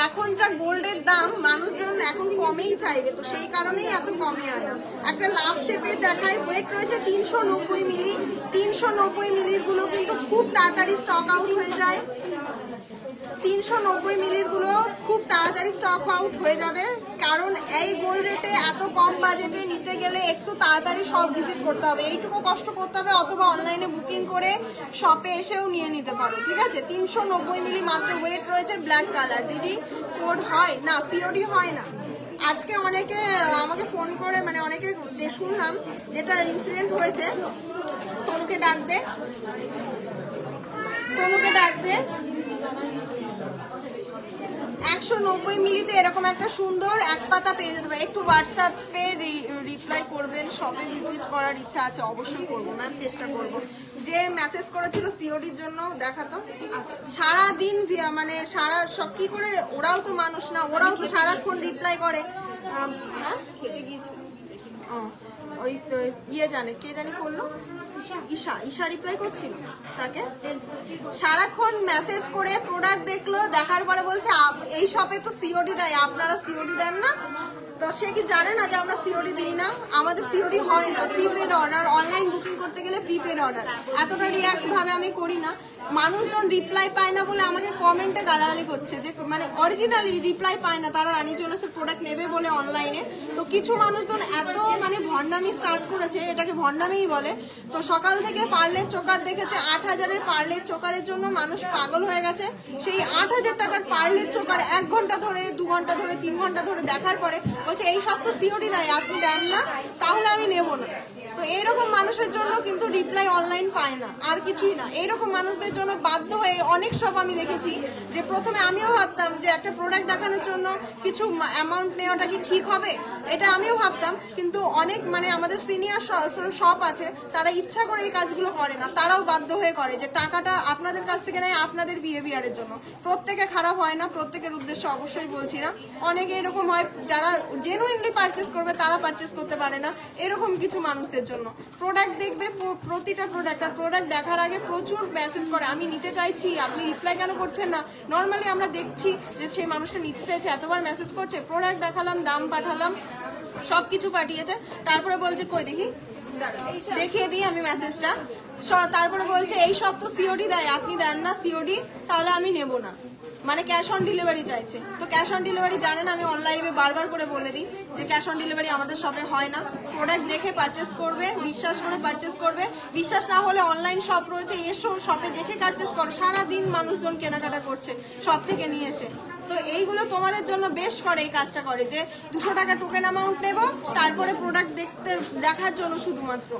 এখন যা গোল্ডের দাম, মানুষজন এখন কমেই চাইবে, তো সেই কারণেই এত কমে আনা। একটা লাভ শেপের দেখায়। ওয়েট রয়েছে 390 মিলি। 390 মিলির গুলো কিন্তু খুব তাড়াতাড়ি স্টক আউট হয়ে যায়। 390 মিলির গুলো খুব তাড়াতাড়ি স্টক আউট হয়ে যাবে, কারণ এই গোল্ড রেটে এত কম বাজেটে নিতে গেলে একটু তাড়াতাড়ি সব ভিজিট করতে হবে, এইটুকু কষ্ট করতে হবে, অথবা অনলাইনে বুকিং করে শপে এসেও নিয়ে নিতে পারো, ঠিক আছে? 390 মিলি মাত্র। ওয়েট রয়েছে ব্ল্যাক কালার। দিদি কোড হয় না, সিওডি হয় না। আজকে অনেকে আমাকে ফোন করে মানে অনেকে শুনলাম যেটা ইনসিডেন্ট হয়েছে, তনুকে ডাক দে 190 মিলিতে এরকম একটা সুন্দর 1 পাতা পেয়ে যেতে পারে। একটু হোয়াটসঅ্যাপে রিপ্লাই করবেন। শপে ভিজিট করার ইচ্ছা আছে, অবশ্যই করবো ম্যাম, চেষ্টা করব। যে মেসেজ করেছিল সিওডির জন্য দেখাতো, সারাদিন মানে কি করে, ওরাও তো মানুষ না, ওরাও তো সারাক্ষণ রিপ্লাই করে। হ্যাঁ, খেতে গিয়েছিল। ওই ইয়ে জানে, কে জানি করলো, ঈশা রিপ্লাই করছিল তাকে, সারাক্ষণ মেসেজ করে প্রোডাক্ট দেখলো, দেখার পরে বলছে এই শপে তো সিওডি দেয়, আপনারা সিওডি দেন না। তো সে কি জানে না যে আমরা সিওডি দিই না, আমাদের সিওডি হয় না, প্রিপেড অর্ডার, অনলাইন বুকিং করতে গেলে প্রিপেড অর্ডার। এতটা রিয়াক্ট ভাবে আমি করি না। মানুষজন রিপ্লাই পায় না বলে আমাকে কমেন্টে গালাগালি করছে যে মানে অরিজিনালি রিপ্লাই পায় না, তারা রানী জুয়েলার্সের প্রোডাক্ট নেবে বলে অনলাইনে। তো কিছু মানুষজন এত মানে ভণ্ডামি স্টার্ট করেছে, এটাকে ভণ্ডামিই বলে। তো সকাল থেকে পার্লের চোকার দেখেছে, 8,000-এর পার্লের চোকারের জন্য মানুষ পাগল হয়ে গেছে। সেই 8,000 টাকার পার্লের চোকার 1 ঘন্টা ধরে, 2 ঘন্টা ধরে, 3 ঘন্টা ধরে দেখার পরে বলছে এই সব তো সিওডি দেয়, আপনি দেন না, তাহলে আমি নেবো না। তো এইরকম মানুষের জন্য কিন্তু রিপ্লাই অনলাইন পায় না, আর কিছুই না। এইরকম মানুষদের জন্য বাধ্য হয়ে অনেক সব আমি দেখেছি যে প্রথমে আমিও ভাবতাম যে একটা প্রোডাক্ট দেখানোর জন্য কিছু অ্যামাউন্ট নেওয়াটা কি ঠিক হবে, এটা আমিও ভাবতাম। কিন্তু অনেক মানে আমাদের সিনিয়র শপ আছে, তারা ইচ্ছা করে এই কাজগুলো করে না, তারাও বাধ্য হয়ে করে যে টাকাটা আপনাদের কাছ থেকে নেয় আপনাদের বিহেভিয়ারের জন্য। প্রত্যেকে খারাপ হয় না, প্রত্যেকের উদ্দেশ্য অবশ্যই বলছি না। অনেকে এরকম হয় যারা জেনুইনলি পারচেস করবে তারা পারচেস করতে পারে না, এরকম কিছু মানুষদের জন্য। প্রোডাক্ট দেখবে, প্রতিটা প্রোডাক্ট আর প্রোডাক্ট দেখার আগে প্রচুর মেসেজ করে আমি নিতে চাইছি, আপনি রিপ্লাই কেন করছেন না। নর্মালি আমরা দেখছি যে সেই মানুষটা নিতে চাইছে, এতবার মেসেজ করছে, প্রোডাক্ট দেখালাম, দাম পাঠালাম, সবকিছু পাঠিয়েছে, তারপরে বলছে কই দেখি, দেখিয়ে দিই আমি মেসেজটা। তারপরে বলছে এই সব তো সিওডি দেয়, আপনি দেন না সিওডি, তাহলে আমি নেব না। মানে ক্যাশ অন ডেলিভারি চাইছে। তো ক্যাশ অন ডেলিভারি জানেন, আমি অনলাইনে বারবার করে বলে দিই যে ক্যাশ অন ডেলিভারি আমাদের শপে হয় না। প্রোডাক্ট দেখে পারচেস করবে, বিশ্বাস করে পারচেস করবে। বিশ্বাস না হলে অনলাইন শপ রয়েছে, এসো শপে দেখে পারচেস করো। সারাদিন মানুষজন কেনাকাটা করছে শপ থেকে নিয়ে এসে। তো এইগুলো তোমাদের জন্য বেশ করে, এই কাজটা করে যে 200 টাকা টোকেন অ্যামাউন্ট নেব, তারপরে প্রোডাক্ট দেখার জন্য শুধুমাত্র।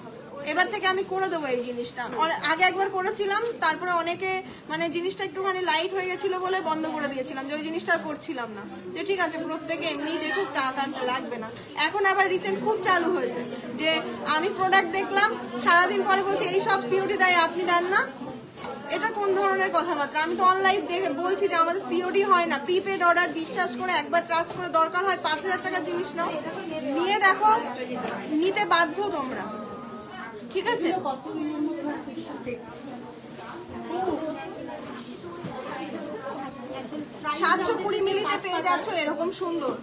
এবার থেকে আমি করে দেবো এই জিনিসটা। আগে একবার করেছিলাম, তারপরে অনেকে মানে জিনিসটা একটুখানি লাইট হয়ে গেছিল বলে বন্ধ করে দিয়েছিলাম, যে ওই জিনিসটা করছিলাম না, যে ঠিক আছে প্রত্যেকে এমনি দেখুক, টাকা লাগবে না। এখন আবার রিসেন্ট খুব চালু হয়েছে যে আমি প্রোডাক্ট দেখলাম, সারাদিন পরে বলছে এই সব সিওডি দেয়, আপনি দেন না। এটা কোন ধরনের কথাবার্তা? আমি তো অনলাইন দেখে বলছি যে আমাদের সিওডি হয় না, প্রিপেড অর্ডার। বিশ্বাস করে একবার ট্রাস্ট করে, দরকার হয় 5,000 টাকার জিনিস নাও, নিয়ে দেখো, নিতে বাধ্য তোমরা, ঠিক আছে? 720 মিলিতে পেয়ে যাচ্ছ এরকম সুন্দর।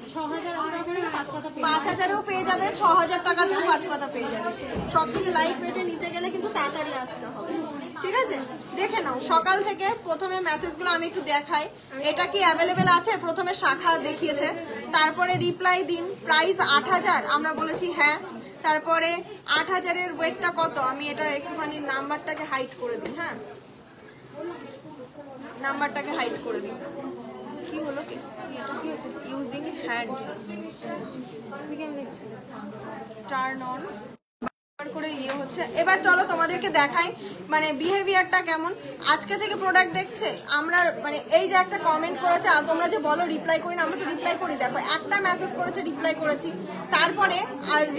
5,000-এও পেয়ে যাবে, 6,000 টাকাতেও 5 পাতা পেয়ে যাবে। সব থেকে লাইট ওয়েটে নিতে গেলে কিন্তু তাড়াতাড়ি আসতে হবে, ঠিক আছে? দেখে নাও সকাল থেকে। প্রথমে মেসেজগুলো আমি একটু দেখাই, এটা কি অ্যাভেলেবেল আছে। প্রথমে শাখা দেখিয়েছে, তারপরে রিপ্লাই দিন, প্রাইস 8,000, আমরা বলেছি হ্যাঁ। তারপরে 8,000-এর ওয়েটটা কত, আমি এটা একটুখানি নাম্বারটাকে হাইড করে দিই। হ্যাঁ, নাম্বারটাকে হাইড করে দিই। কি হলো, কি ইউজিং হ্যান্ড টার্ন অন করে ইয়ে হচ্ছে। এবার চলো তোমাদেরকে দেখাই মানে বিহেভিয়ারটা কেমন। আজকে থেকে প্রোডাক্ট দেখছে, আমরা মানে এই যে একটা কমেন্ট করেছে, তোমরা যে বলো রিপ্লাই করি না, আমরা তো রিপ্লাই করি। দেখো একটা মেসেজ করেছে, রিপ্লাই করেছি। তারপরে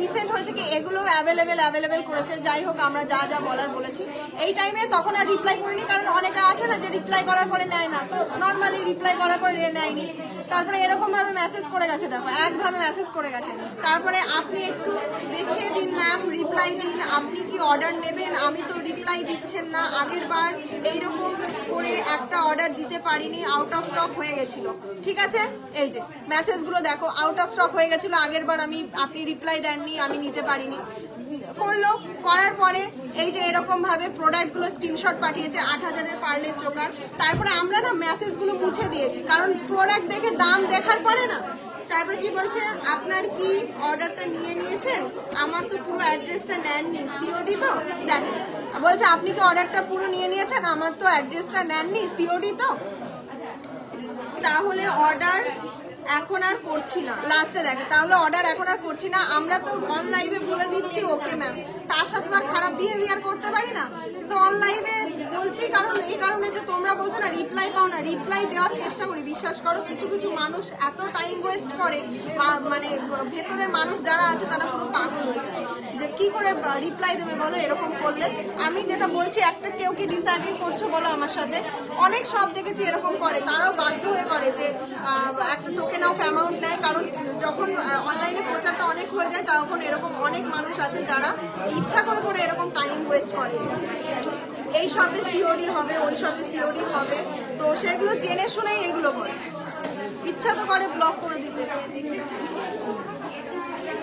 রিসেন্ট হয়েছে কি এগুলো অ্যাভেলেবেল করেছে। যাই হোক, আমরা যা যা বলার বলেছি এই টাইমে, তখন আর রিপ্লাই করিনি, কারণ অনেকে আছে না যে রিপ্লাই করার পরে নেয় না। তো নর্মালি রিপ্লাই করার পরে নেয়নি, তারপরে এরকম ভাবে মেসেজ করে গেছে। দেখো একভাবে মেসেজ করে গেছে। তারপরে আপনি একটু দেখিয়ে দিন ম্যাম, রিপ্লাই দিন, আপনি কি অর্ডার নেবেন, আমি তো রিপ্লাই দিচ্ছেন না। আগের বার এইরকম করে একটা অর্ডার দিতে পারিনি, আউট অফ স্টক হয়ে গেছিল, ঠিক আছে? এই যে মেসেজগুলো দেখো, আউট অফ স্টক হয়ে গেছিল আগের বার, আপনি রিপ্লাই দেননি, আমি নিতে পারিনি। করলো, করার পরে এই যে এরকম ভাবে প্রোডাক্টগুলো স্ক্রিনশট পাঠিয়েছে, 8,000-এর পার্লের চোকার। তারপরে আমরা না মেসেজগুলো মুছে দিয়েছি, কারণ প্রোডাক্ট দেখে দাম দেখার পরে না। তারপরে কি বলছে, আপনার কি অর্ডারটা নিয়ে নিয়েছেন, আমার তো পুরো অ্যাড্রেসটা নেননি, সিওডি তো। দেখেন বলছে আপনি কি অর্ডারটা পুরো নিয়ে নিয়েছেন, আমার তো অ্যাড্রেসটা নেননি, সিওডি তো, তাহলে অর্ডার এখন আর করছি না। লাস্টে দেখে তাহলে অর্ডার এখন আর করছি না। আমরা তো অনলাইনে বলে দিচ্ছি ওকে ম্যাম, তার সাথে আর খারাপ বিহেভিয়ার করতে পারি না। কিন্তু অনলাইনে বলছি কারণ এই কারণে যে তোমরা বলছো না রিপ্লাই পাও না, রিপ্লাই দেওয়ার চেষ্টা করি। বিশ্বাস করো কিছু কিছু মানুষ এত টাইম ওয়েস্ট করে, মানে ভেতরের মানুষ যারা আছে তারা পুরো পাগল হয়ে যায় যে কি করে রিপ্লাই দেবে বলো এরকম করলে। আমি যেটা বলছি একটা কেউ কি ডিসঅ্যাগ্রি করছো বলো আমার সাথে? অনেক সব দেখেছি এরকম করে, তারাও বাধ্য হয়ে করে যে একটা টোকেন অফ অ্যামাউন্ট নেয়, কারণ যখন অনলাইনে প্রচারটা অনেক হয়ে যায় তখন এরকম অনেক মানুষ আছে যারা ইচ্ছা করে করে এরকম টাইম ওয়েস্ট করে। এই সবে সিওডি হবে, ওই সবে সিওডি হবে, তো সেগুলো জেনে শুনেই এগুলো করে, ইচ্ছা তো করে ব্লক করে দিতে।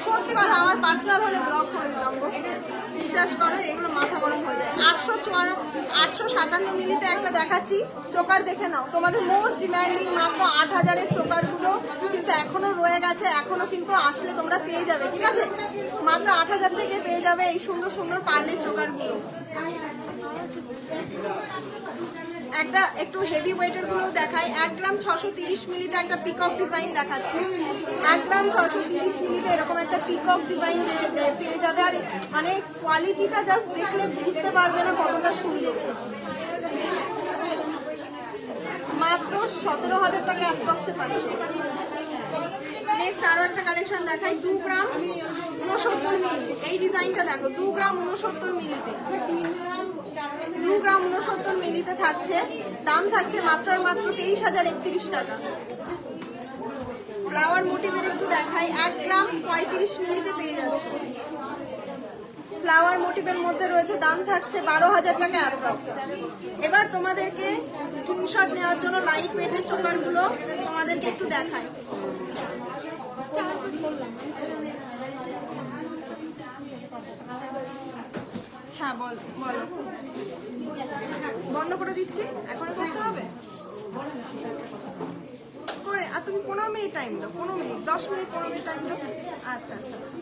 সত্যি কথা, আমার পার্সোনাল হলে ব্লক করে দিতাম গো। বিশ্বাস করো এগুলো মাথা গরম হয়ে যায়। 857 মিলিতে একটা দেখাচ্ছি, চোকার দেখে নাও। তোমাদের মোস্ট ডিমান্ডিং মাত্র 8000-এর চোকারগুলো কিন্তু এখনো রয়ে গেছে, এখনো কিন্তু আসলে তোমরা পেয়ে যাবে, ঠিক আছে? মাত্র 8000 থেকে পেয়ে যাবে এই সুন্দর সুন্দর পার্লের চোকারগুলো। একটা একটু হেভি ওয়েটের গুলো দেখাই। 1 গ্রাম 630 মিলিতে একটা পিকক ডিজাইন দেখাচ্ছি। 1 গ্রাম 630 মিলিতে এরকম একটা পিকক ডিজাইন পেয়ে যাবে। আর মানে কোয়ালিটিটা জাস্ট দেখলে বুঝতে পারবে না কতটা সুন্দর। মাত্র 17,000 টাকা অ্যাপ্রক্সে পাচ্ছি। নেক্সট আরো একটা কালেকশন দেখাই। 2 গ্রাম 69 মিলি, এই ডিজাইনটা দেখো। 2 গ্রাম 69 মিলিতে, 2 গ্রাম 69 মিলিতে থাকছে। দাম থাকছে মাত্র আর মাত্র 23,031 টাকা। ফ্লাওয়ার মোটিভের একটু দেখাই। 1 গ্রাম 35 মিলিতে পেয়ে যাচ্ছে। ফ্লাওয়ার মোটিভের মধ্যে রয়েছে, দাম থাকছে 12,000 টাকা অ্যাপ্রক্স। এবার তোমাদেরকে স্ক্রিনশট নেওয়ার জন্য লাইট ওয়েটের চোকারগুলো তোমাদেরকে একটু দেখাই। হ্যাঁ বলো বলো, বন্ধ করে দিচ্ছি। এখন করতে হবে করে, আর তুমি 15 মিনিট টাইম দাও, 15 মিনিট 10 মিনিট 15 মিনিট টাইম দাও। আচ্ছা আচ্ছা আচ্ছা,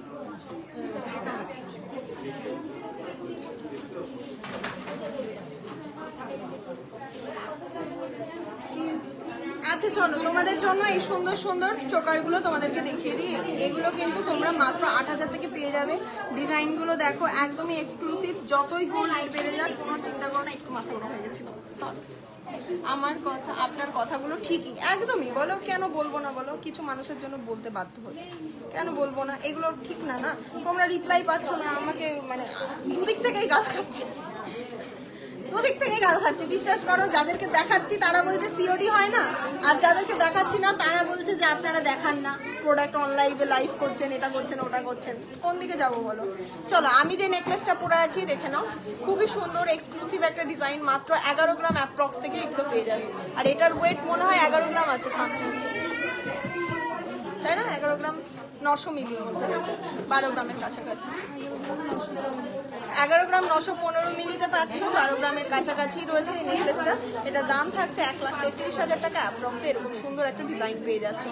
আচ্ছা চলো তোমাদের জন্য এই সুন্দর সুন্দর চোকারগুলো তোমাদেরকে দেখিয়ে দিই। এগুলো কিন্তু তোমরা মাত্র 8000 থেকে পেয়ে যাবে। ডিজাইনগুলো দেখো একদমই এক্সক্লুসিভ। যতই গোল্ড বেড়ে যাক কোনো চিন্তা করো না। একটু মাথা গরম হয়ে গেছিল, আমার কথা আপনার কথাগুলো ঠিকই একদমই। বলো কেন বলবো না বলো? কিছু মানুষের জন্য বলতে বাধ্য হই, কেন বলবো না? এগুলো ঠিক না না, তোমরা রিপ্লাই পাচ্ছ না, আমাকে মানে দুদিক থেকেই গাল খাচ্ছে, দুদিক থেকে গাল খাচ্ছে। বিশ্বাস করো যাদেরকে দেখাচ্ছি তারা বলছে সিওডি হয় না, আর যাদেরকে দেখাচ্ছি না তারা বলছে যে আপনারা দেখান না, প্রোডাক্ট অনলাইনে লাইভ করছেন, এটা করছেন ওটা করছেন। কোন দিকে যাবো বলো? চলো আমি যে নেকলেসটা পরে আছি দেখে নাও, খুবই সুন্দর এক্সক্লুসিভ একটা ডিজাইন। মাত্র 11 গ্রাম অ্যাপ্রক্স থেকে এগুলো পেয়ে যাবে। আর এটার ওয়েট মনে হয় 11 গ্রাম আছে সামথিং, তাই না? 11 গ্রাম 900 মিলির মধ্যে রয়েছে, 12 গ্রামের কাছাকাছি। 11 গ্রাম 915 মিলিতে পাচ্ছ, 12 গ্রামের কাছাকাছি রয়েছে এই নেকলেসটা। এটা দাম থাকছে 1,33,000 টাকা অ্যাপ্রক্স। এরকম সুন্দর একটা ডিজাইন পেয়ে যাচ্ছে,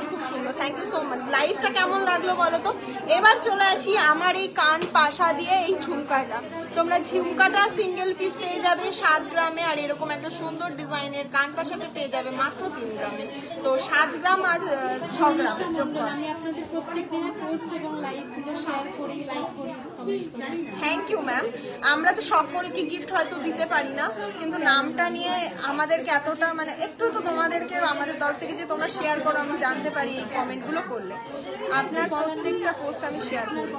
খুব সুন্দর। Thank you so much. লাইভটা কেমন লাগলো বলো তো? এবার চলে আসি আমার এই কান পাশা দিয়ে এই ঝুমকাটা। তোমরা ঝুমকাটা সিঙ্গেল পিস পেয়ে যাবে 7 গ্রামে, আর এরকম একটা সুন্দর ডিজাইনের কান পাশাটা পেয়ে যাবে মাত্র 3 গ্রামে। তো 7 গ্রাম আর 6 গ্রাম যোগ করে আমি আপনাদের প্রত্যেকদিনের পোস্ট এবং লাইভগুলো শেয়ার করি, লাইক করি। Thank you ma'am. আমরা তো সকলকে গিফট হয়তো দিতে পারি না, কিন্তু নামটা নিয়ে আমাদেরকে এতটা মানে একটু তো তোমাদেরকে আমাদের তরফ থেকে যে তোমরা শেয়ার করো আমি জানতে পারি এই কমেন্টগুলো করলে। আপনার প্রত্যেকটা পোস্ট আমি শেয়ার করি,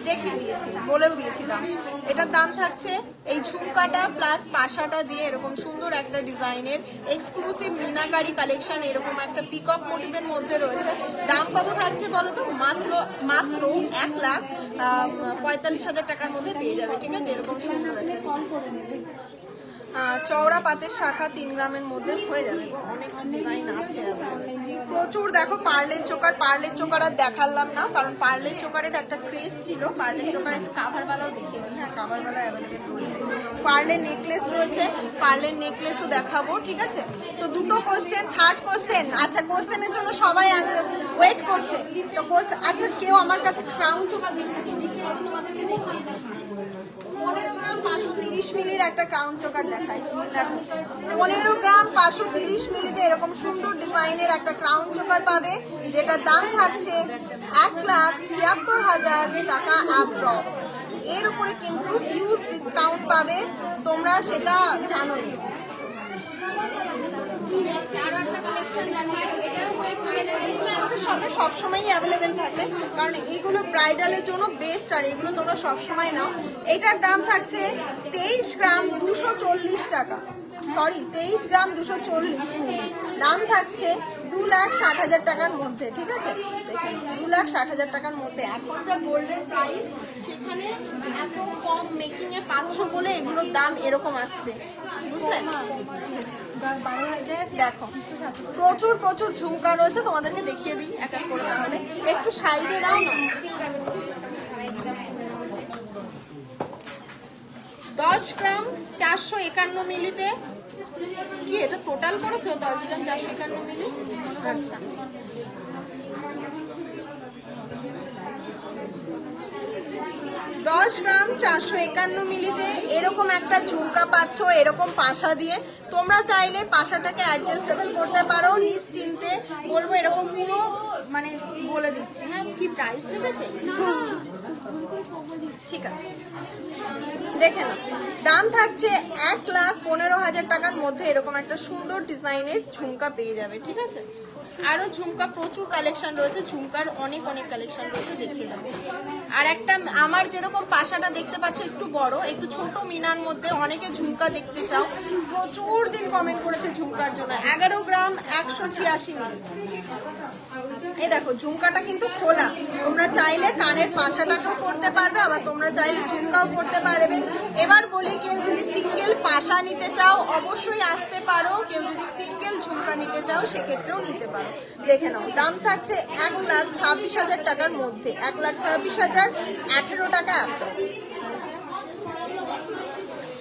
দেখিয়ে দিয়েছি, বলেও দিয়েছিলাম। এটার দাম থাকছে এই ঝুমকাটা প্লাস পাশাটা দিয়ে এরকম সুন্দর একটা ডিজাইনের এক্সক্লুসিভ মিনাকারি কালেকশন, এরকম একটা পিকক মোটিভের মধ্যে রয়েছে। দাম কত থাকছে বলো তো? মাত্র 1,45,000 টাকার মধ্যে পেয়ে যাবে, ঠিক আছে? এরকম সুন্দর চওড়া পাতের শাখা 3 গ্রামের মধ্যে হয়ে যাবে। অনেক ডিজাইন আছে প্রচুর। দেখো পার্লের চোকার, পার্লের চোকার আর দেখালাম না কারণ পার্লের চোকারের একটা ক্রেজ ছিল। পার্লের চোকার একটু কাভারওয়ালাও দেখিয়ে দিই। হ্যাঁ কাভারওয়ালা অ্যাভেলেবেল রয়েছে। পার্লের নেকলেস রয়েছে, পার্লের নেকলেসও দেখাবো, ঠিক আছে? তো দুটো কোশ্চেন, থার্ড কোশ্চেন। আচ্ছা কোশ্চেনের জন্য সবাই ওয়েট করছে। তো আচ্ছা কেউ আমার কাছে ক্রাউন চোকার দেখতে 15 গ্রাম 530 মিলির একটা ক্রাউন চোকার দেখাই। দেখো 15 গ্রাম 530 মিলিতে এরকম সুন্দর ডিজাইনের একটা ক্রাউন চোকার পাবে, যেটার দাম থাকছে 1,76,000 টাকা অ্যাপ্রক্স। এর উপরে কিন্তু হিউজ ডিসকাউন্ট পাবে, তোমরা সেটা জানোই। আমাদের শপে সবসময় অ্যাভেলেবেল থাকে, কারণ এইগুলো ব্রাইডালের জন্য বেস্ট, আর এগুলো তোমরা সবসময় নাও। এটার দাম থাকছে 23 গ্রাম 240 টাকা, সরি 23 গ্রাম 240, দাম থাকছে 2,60,000 টাকার মধ্যে। ঠিক আছে, দেখুন 2,60,000 টাকার মধ্যে। এখন যা গোল্ডেন প্রাইস, সেখানে এত কম মেকিং এ 500 বলে এগুলোর দাম এরকম আসছে, বুঝলে? দেখো প্রচুর প্রচুর ঝুমকা রয়েছে, তোমাদেরকে দেখিয়ে দিই এক এক করে, তাহলে একটু সাইডে দাও না। 10 গ্রাম 451 মিলিতে, কি এটা টোটাল করেছো? 10 গ্রাম 451 মিলি, আচ্ছা। দশ গ্রাম 451 মিলিতে এরকম একটা ঝুমকা পাচ্ছ, এরকম পাশা দিয়ে। তোমরা চাইলে পাশাটাকে অ্যাডজাস্টেবল করতে পারো নিশ্চিন্তে, বলবো এরকম পুরো মানে বলে দিচ্ছি। হ্যাঁ, কি প্রাইস লিখেছে? ঠিক আছে, দেখে নাও। দাম থাকছে 1,15,000 টাকার মধ্যে এরকম একটা সুন্দর ডিজাইনের ঝুমকা পেয়ে যাবে। ঠিক আছে, আরো ঝুমকা প্রচুর কালেকশন রয়েছে, ঝুমকার অনেক অনেক কালেকশন রয়েছে, দেখিয়ে দেবো। আর একটা আমার যেরকম পাশাটা দেখতে পাচ্ছ একটু বড়, একটু ছোট মিনার মধ্যে, অনেকে ঝুমকা দেখতে চাও, প্রচুর দিন কমেন্ট করেছে ঝুমকার জন্য। 11 গ্রাম 186 মিলি। এই দেখো ঝুমকাটা কিন্তু খোলা, তোমরা চাইলে কানের পাশাটাকেও করতে পারবে, আবার তোমরা চাইলে ঝুমকাও করতে পারবে। এবার বলি, কেউ যদি সিঙ্গেল পাশা নিতে চাও অবশ্যই আসতে পারো, কেউ যদি সিঙ্গেল ঝুমকা নিতে চাও সেক্ষেত্রেও নিতে পারো। দেখে নাও, দাম থাকছে 1,26,000 টাকার মধ্যে, 1,26,018 টাকা।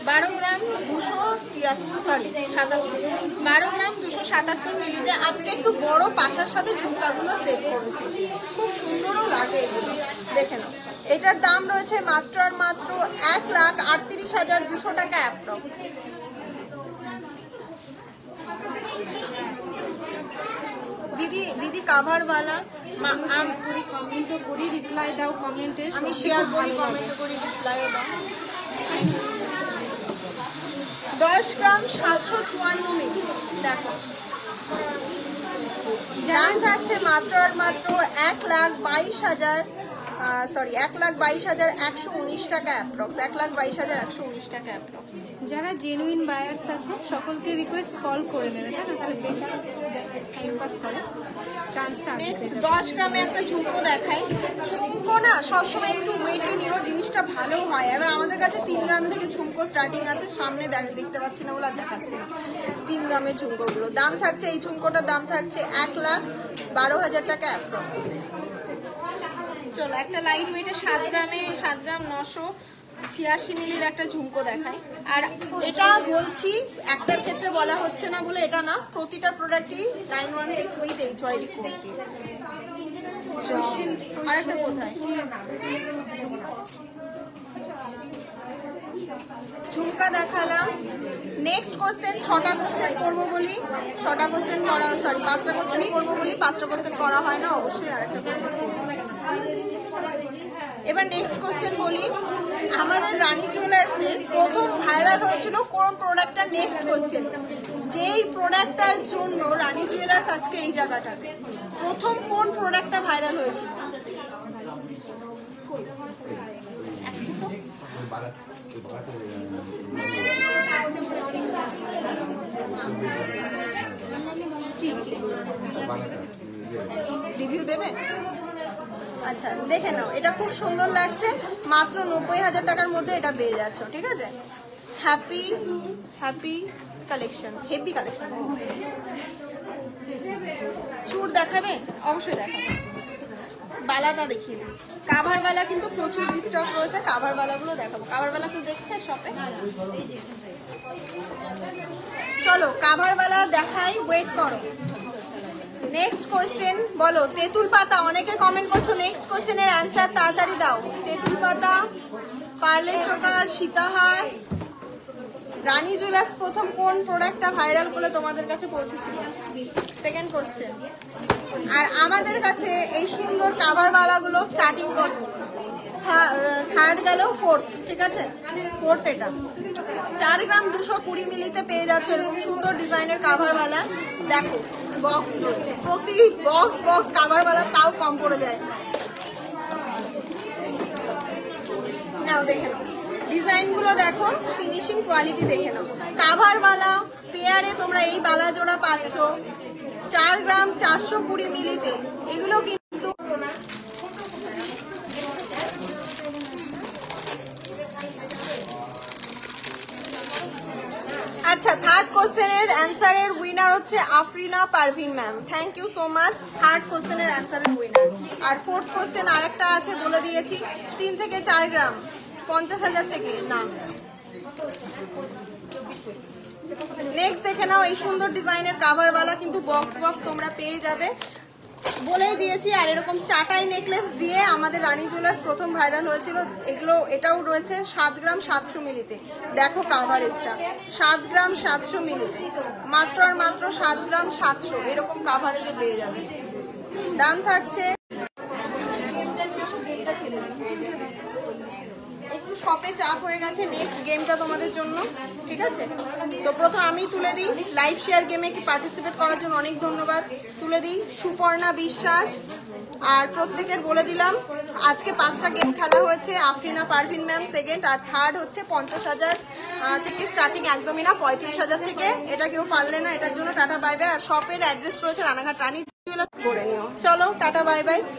12 গ্রাম 277 মিলিতে আজকে একটু বড় পাশার সাথে ঝুমকাগুলো সেট করেছি, খুব সুন্দরও লাগে এগুলো। দেখে নাও, এটার দাম রয়েছে মাত্র আর মাত্র 1,38,200 টাকা অ্যাপ্রক্স। দিদি কাভারওয়ালা কমেন্টও করি, রিপ্লাই দাও কমেন্টে, আমি শেয়ার করি, কমেন্ট করি, রিপ্লাইও দাও। 10 গ্রাম 754 মিলি। দেখো দাম থাকছে মাত্র আর মাত্র 1,22,119 টাকা অ্যাপ্রক্স, 1,22,119 টাকা অ্যাপ্রক্স। যারা জেনুইন বায়ার্স আছে সকলকে রিকোয়েস্ট কল করে নেবে, তাই না? তাহলে বেটার টাইম পাস করে চান্সটা। নেক্সট 10 গ্রামে একটা ঝুমকো দেখাই। ঝুমকো না সবসময় একটু ওয়েটে নিও, জিনিসটা ভালো হয়। এবার আমাদের কাছে 3 গ্রাম থেকে ঝুমকো স্টার্টিং আছে, সামনে দেখতে পাচ্ছি না বলে আর দেখাচ্ছি না। 3 গ্রামের ঝুমকোগুলো দাম থাকছে, এই ঝুমকোটার দাম থাকছে 1,12,000 টাকা অ্যাপ্রক্স। চলো একটা লাইট ওয়েটে 7 গ্রাম 986 মিলির একটা ঝুমকো দেখায়। আর এটা বলছি একটার ক্ষেত্রে বলা হচ্ছে না বলে এটা না, প্রতিটা প্রোডাক্টই 916 উইথ HYD কোড। আরেকটা কোথায় ঝুমকা দেখালাম। নেক্সট কোশ্চেন 6টা কোশ্চেন করবো বলি, 6টা কোশ্চেন করা, সরি 5টা কোশ্চেন করবো বলি, 5টা কোশ্চেন করা হয় না, অবশ্যই আরেকটা কোশ্চেন করবো। এবার নেক্সট কোশ্চেন বলি, আমাদের রানী জুয়েলার্সের প্রথম ভাইরাল হয়েছিল কোন প্রোডাক্টটা? নেক্সট কোশ্চেন, যেই প্রোডাক্টটার জন্য রানী জুয়েলার্স আজকে এই জায়গাটাতে, প্রথম কোন প্রোডাক্টটা ভাইরাল হয়েছিল? রিভিউ দেবে? আচ্ছা দেখে নাও, এটা খুব সুন্দর লাগছে, মাত্র 90,000 টাকার মধ্যে এটা পেয়ে যাচ্ছ। ঠিক আছে, হ্যাপি কালেকশন, হেভি কালেকশন। চুর দেখাবে? অবশ্যই দেখাবে। বালাটা দেখিয়ে দিই, কাভার বালা কিন্তু প্রচুর স্টক রয়েছে, কাভার বালাগুলো দেখাবো। কাভার বালা তো দেখছে শপে, চলো কাভার বালা দেখাই, ওয়েট করো। নেক্সট কোশ্চেন বলো, তেঁতুল পাতা, অনেকে কমেন্ট করছো নেক্সট কোশ্চেনের অ্যান্সার তাড়াতাড়ি দাও। তেঁতুল পাতা, পার্লে চোকার, সীতাহার, রানী জুয়েলার্স প্রথম কোন প্রোডাক্টটা ভাইরাল করে তোমাদের কাছে পৌঁছেছিল? Second question. আর আমাদের কাছে এই সুন্দর কাভার বালাগুলো স্টার্টিং কত? থার্ড গেল, ফোর্থ, ঠিক আছে, ফোর্থ এটা 4 গ্রাম 220 মিলিতে পেয়ে যাচ্ছে এরকম সুন্দর ডিজাইনের কাভারওয়ালা। দেখো বক্স রয়েছে, প্রতি বক্স কাভারওয়ালা, তাও কম পড়ে যায়। নাও দেখে নাও ডিজাইনগুলো, দেখো ফিনিশিং কোয়ালিটি দেখে নাও। কাভারওয়ালা পেয়ারে তোমরা এই বালা জোড়া পাচ্ছ 4 গ্রাম 420 মিলিতে। এগুলো কিন্তু আচ্ছা, থার্ড কোশ্চেনের অ্যান্সারের উইনার হচ্ছে Afrina Parvin ma'am. Thank you so much. Third কোশ্চেনের অ্যান্সারের উইনার। আর ফোর্থ কোশ্চেন আরেকটা আছে, বলে দিয়েছি 3 থেকে 4 গ্রাম 50,000 থেকে না। নেক্সট দেখে নাও, এই সুন্দর ডিজাইনের কাভারওয়ালা কিন্তু বক্স তোমরা পেয়ে যাবে, বলেই দিয়েছি। আর এরকম চাটাই নেকলেস দিয়ে আমাদের রানী জুয়েলার্স প্রথম ভাইরাল হয়েছিল। এটাও রয়েছে 7 গ্রাম 700 মিলিতে। দেখো কাভারেজটা 7 গ্রাম 700 মিলিতে, মাত্র আর মাত্র 7 গ্রাম 700 এরকম কাভারেজে পেয়ে যাবে। দাম থাকছে একটু শপে চাপ হয়ে গেছে, নেক্সট গেমটা তোমাদের জন্য, ঠিক আছে। তো প্রথম আমি তুলে দিই, লাইভ শেয়ার গেমে কি পার্টিসিপেট করার জন্য অনেক ধন্যবাদ। তুলে দিই সুপর্ণা বিশ্বাস। আর প্রত্যেকের বলে দিলাম আজকে 5টা গেম খেলা হয়েছে। আফরিনা পারভিন ম্যাম সেকেন্ড, আর থার্ড হচ্ছে 50,000 থেকে স্টার্টিং, একদমই না 35,000 থেকে। এটা কেউ পারলে না, এটার জন্য টাটা বাই বাই। আর শপের অ্যাড্রেস রয়েছে রানাঘাট রানী জুয়েলার্স, করে নিও। চলো টাটা বাই বাই।